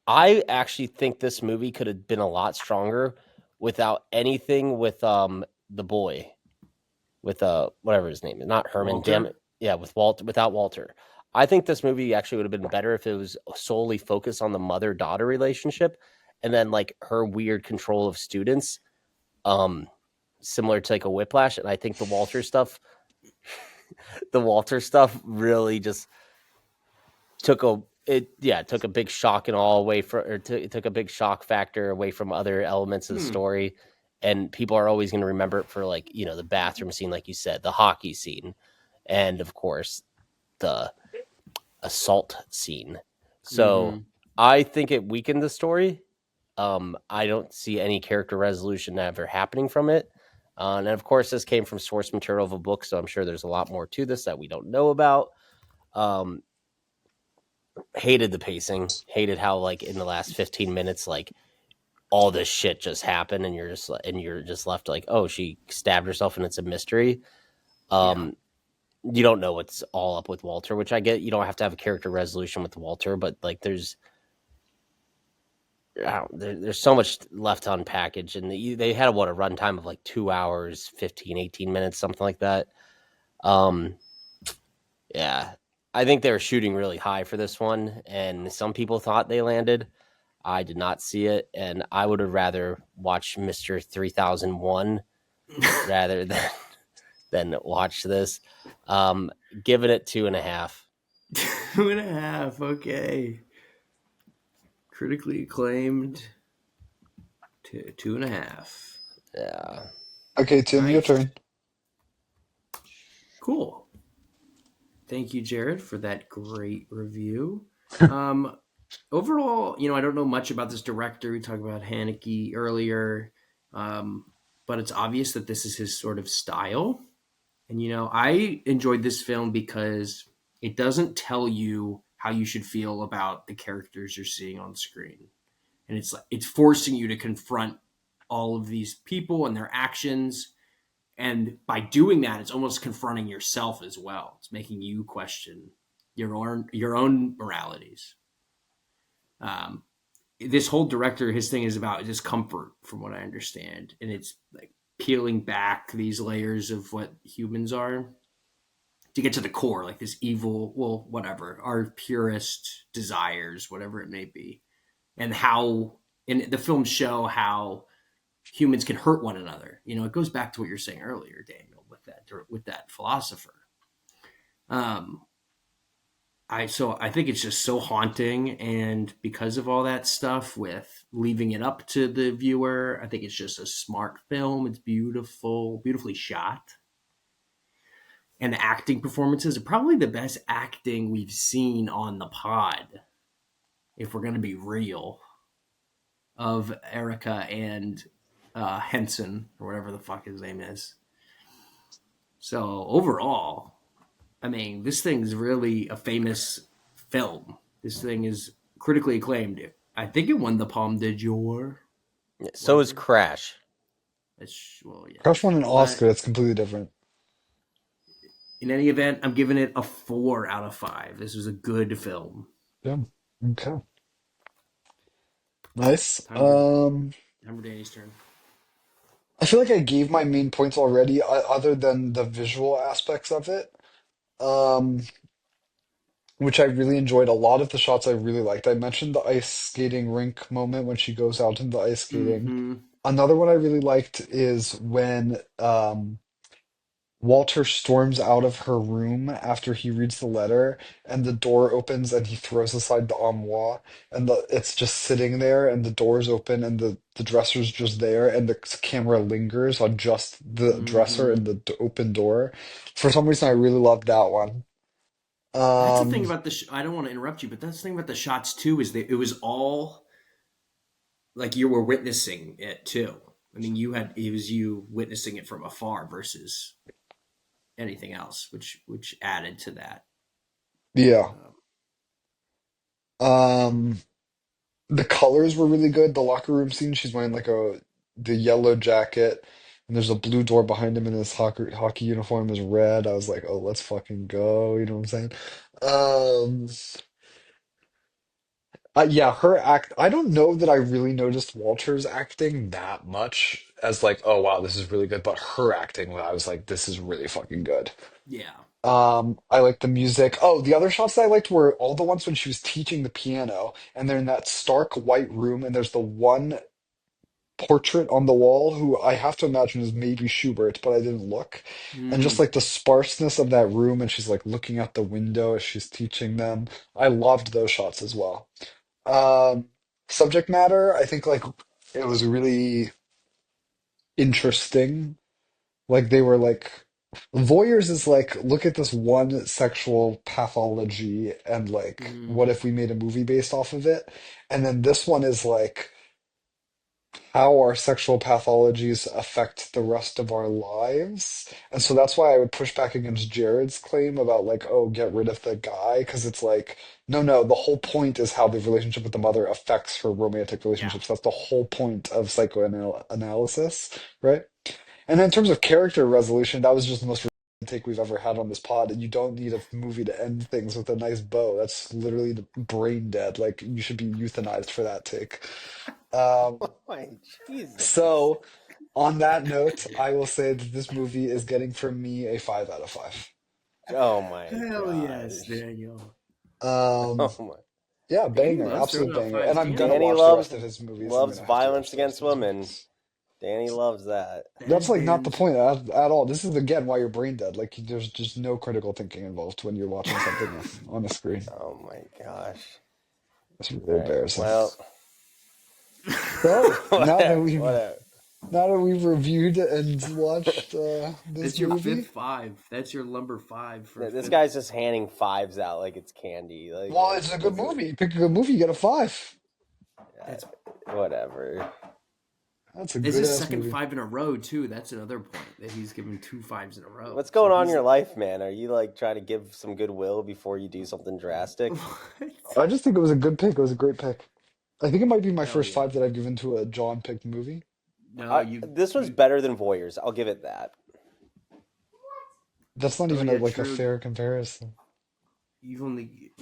I actually think this movie could have been a lot stronger without anything with the boy with whatever his name is, not Herman. Walter? Damn it, yeah, with Walter, without Walter. I think this movie actually would have been better if it was solely focused on the mother-daughter relationship, and then like her weird control of students, similar to like a Whiplash. And I think the Walter stuff really just took a big shock and all away from, it took a big shock factor away from other elements of the story. And people are always going to remember it for like, the bathroom scene, like you said, the hockey scene, and of course the assault scene. So I think it weakened the story. I don't see any character resolution ever happening from it. And of course, this came from source material of a book, so I'm sure there's a lot more to this that we don't know about. Hated the pacing. Hated how like in the last 15 minutes, like all this shit just happened, and you're just left like, oh, she stabbed herself, and it's a mystery. You don't know what's all up with Walter, which I get. You don't have to have a character resolution with Walter, but like there's so much left to unpackage, and they had a runtime of like 2 hours, 15, 18 minutes, something like that. Yeah, I think they were shooting really high for this one, and some people thought they landed. I did not see it, and I would have rather watched Mr. 3001 rather than watch this. Giving it 2.5. 2.5. Okay. Critically acclaimed. 2.5. Yeah. Okay, Tim, your Nice. turn. Cool. Thank you, Jared, for that great review. Overall, I don't know much about this director. We talked about Haneke earlier, but it's obvious that this is his sort of style. And, I enjoyed this film because it doesn't tell you how you should feel about the characters you're seeing on screen. And it's forcing you to confront all of these people and their actions. And by doing that, it's almost confronting yourself as well. It's making you question your own moralities. This whole director, his thing is about discomfort, from what I understand, and it's like peeling back these layers of what humans are. to get to the core, like this evil, well, whatever, our purest desires, whatever it may be, and how in the films show how humans can hurt one another. You know, it goes back to what you're saying earlier, Daniel, with that philosopher. Um, I think it's just so haunting, and because of all that stuff with leaving it up to the viewer, I think it's just a smart film. It's beautiful, beautifully shot, and the acting performances are probably the best acting we've seen on the pod. If we're going to be real, of Erika and Henson or whatever the fuck his name is. So overall, I mean, this thing's really a famous film. This thing is critically acclaimed. I think it won the Palme d'Or. So is Crash. Well, yeah. Crush won an But Oscar. That's completely different. in any event, I'm giving it a 4 out of 5. This was a good film. Yeah. Okay. Nice. Time for Danny's turn. I feel like I gave my main points already, other than the visual aspects of it, um, which I really enjoyed. A lot of the shots I really liked. I mentioned the ice skating rink moment when she goes out into the ice skating. Mm-hmm. Another one I really liked is when Walter storms out of her room after he reads the letter, and the door opens, and he throws aside the armoire, and it's just sitting there, and the door's open, and the dresser's just there, and the camera lingers on just the dresser Mm-hmm. and the open door. For some reason, I really loved that one. That's the Um, thing about I don't want to interrupt you, but that's the thing about the shots too, is that it was all like you were witnessing it too. I mean, it was you witnessing it from afar versus anything else, which added to that. yeah. Um, Um, the colors were really good. The locker room scene, she's wearing like the yellow jacket, and there's a blue door behind him, and his hockey uniform is red. I was like, oh, let's fucking go. You know what I'm saying? Um, yeah, her act. I don't know that I really noticed Walter's acting that much as like, oh wow, this is really good. But her acting, I was like, this is really fucking good. yeah. I liked the music. Oh, the other shots that I liked were all the ones when she was teaching the piano, and they're in that stark white room, and there's the one portrait on the wall who I have to imagine is maybe Schubert, but I didn't look. And just Mm, like the sparseness of that room, and she's like looking out the window as she's teaching them. I loved those shots as well. Um, Subject matter, I think like it was really interesting. Like they were like voyeurs is like look at this one sexual pathology and like what mm, if we made a movie based off of it? And then this one is like how our sexual pathologies affect the rest of our lives. And so that's why I would push back against Jared's claim about like, oh, get rid of the guy, because it's like, no, no, the whole point is how the relationship with the mother affects her romantic yeah. relationships. That's the whole point of psychoanalysis, right? And in terms of character resolution, that was just the most take we've ever had on this pod. And you don't need a movie to end things with a nice bow. That's literally brain dead. Like you should be euthanized for that take. Um, Oh my Jesus. so, on that note, I will say that this movie is getting from me a 5 out of 5. Oh my Hell yes, gosh. Daniel. Um, Oh my. yeah, Danny banger, loves absolute throwing out banger. fives. And I'm gonna Danny watch the loves rest of his movies. I'm loves gonna have to watch violence the rest against of his women. movies. Danny loves that. That That's is like not the Dan's. point at all. This is again why you're brain dead. Like there's just no critical thinking involved when you're watching something on a screen. Oh my gosh. It's really All right. embarrassing. Well, So whatever. now that we've reviewed and watched this That's your movie. fifth 5. That's your number 5 for This fifth. guy's just handing fives out like it's candy. Like, Well, it's a good movie. You pick a good movie, you get a 5. That's whatever. That's a This good is ass second movie. 5 in a row too. That's another point that he's given 2 5s in a row. What's going So on in he's- your life, man? Are you like trying to give some goodwill before you do something drastic? I just think it was a good pick. It was a great pick. I think it might be my Hell first yeah. 5 that I've given to a John picked movie. No, This was better than Voyeurs. I'll give it that. That's not Oh, even yeah, like a true. fair comparison. You've only.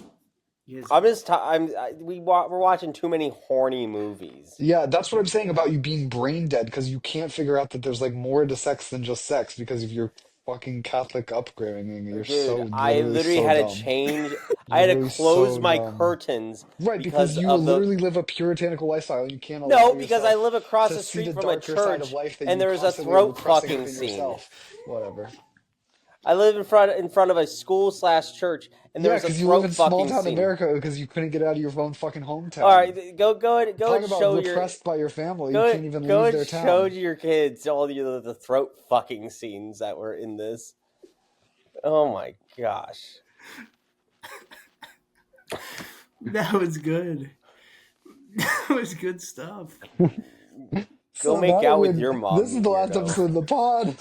Yes. I'm just. We're watching too many horny movies. Yeah, that's what I'm saying about you being brain dead because you can't figure out that there's like more to sex than just sex because if you're fucking Catholic upbringing. You're Dude, so I literally literally so had to dumb. change. I You're had to literally close so my dumb. curtains Right, because because you of the. literally live a puritanical lifestyle and you can't allow No, because I yourself live across to the see street the from a darker side of church, life that and you there's a constantly are throat repressing fucking within scene. yourself. Whatever. I live in front of a school/church, and Yeah, there's a because you live throat in small fucking town scene. America because you couldn't get out of your own fucking All hometown. right, go Talk and about show your repressed by your family. You go can't even go leave and their show town. your kids all the throat fucking scenes that were in this. Oh my gosh. That was good. That was good stuff. Go So make now out with your mom, this you is the last weirdo. episode of the pod.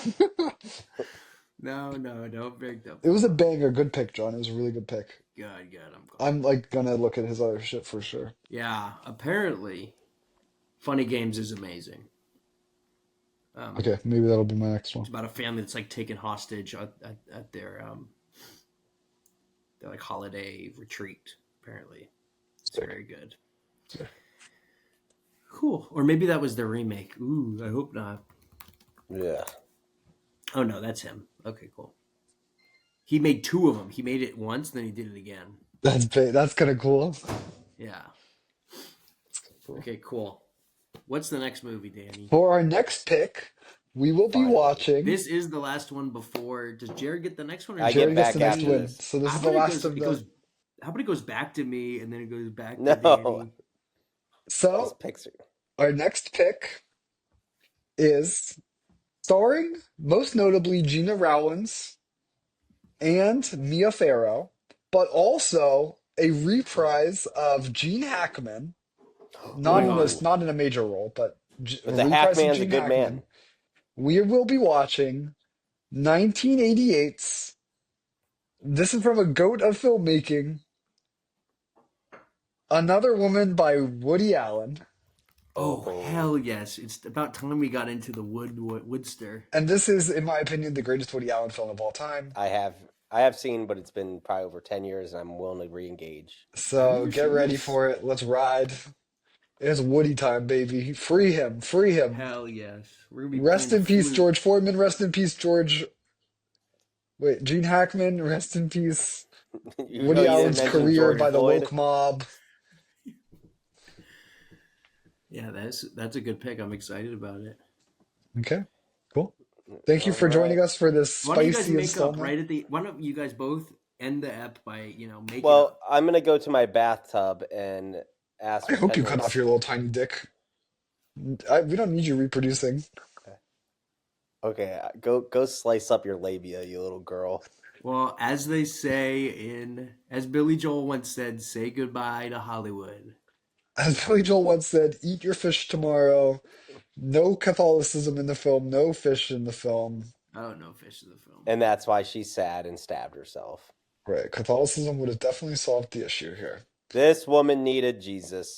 No, don't break the It was a pod. banger. Good pick, John. It was a really good pick. Good. I'm glad. I'm like gonna look at his other shit for sure. Yeah, apparently, Funny Games is amazing. Okay, maybe that'll be my next one. It's about a family that's like taken hostage at their like holiday retreat. Apparently, it's Sick. very good. Sick. Cool. Or maybe that was the remake. Ooh, I hope not. Yeah. Oh no, that's him. Okay, cool. He made two of them. He made it once, then he did it again. That's kind of cool. Yeah. Cool. Okay, cool. What's the next movie, Danny? For our next pick, we will be Finally. watching. This is the last one before. Does Jared get the next one? Or I Jared get gets back the next after win. this. So this How is the about last of the. how about it goes back to me and then it goes back to No. Danny? These So picks are... our next pick is starring most notably Gina Rowlands and Mia Farrow, but also a reprise of Gene Hackman. Not my God. not in a major role, but But a the reprise of Hackman's a Gene good Hackman. man. We will be watching 1988's. This is from a goat of filmmaking. Another Woman by Woody Allen. Oh, hell yes. It's about time we got into the Woodster. And this is, in my opinion, the greatest Woody Allen film of all time. I have seen, but it's been probably over 10 years, and I'm willing to re-engage. So get ready for it. Let's ride. It's Woody time, baby. Free him. Free him. Hell yes. We're gonna be Rest in peace, flute. George Foreman. Rest in peace, George. Wait, Gene Hackman. Rest in peace. Woody Allen's career George by the Floyd. woke mob. Yeah, that's a good pick. I'm excited about it. Okay, cool. Thank you for All joining right. us for this Why don't you guys spicy make up installment. right at the? Why don't you guys both end the ep by making Well, up? I'm going to go to my bathtub and ask I for hope 10 you cut minutes. off your little tiny dick. We don't need you reproducing. Okay, go slice up your labia, you little girl. Well, as they say as Billy Joel once said, say goodbye to Hollywood. As Billy Joel once said, eat your fish tomorrow. No Catholicism in the film, no fish in the film. Oh, no fish in the film. And that's why she's sad and stabbed herself. Right, Catholicism would have definitely solved the issue here. This woman needed Jesus.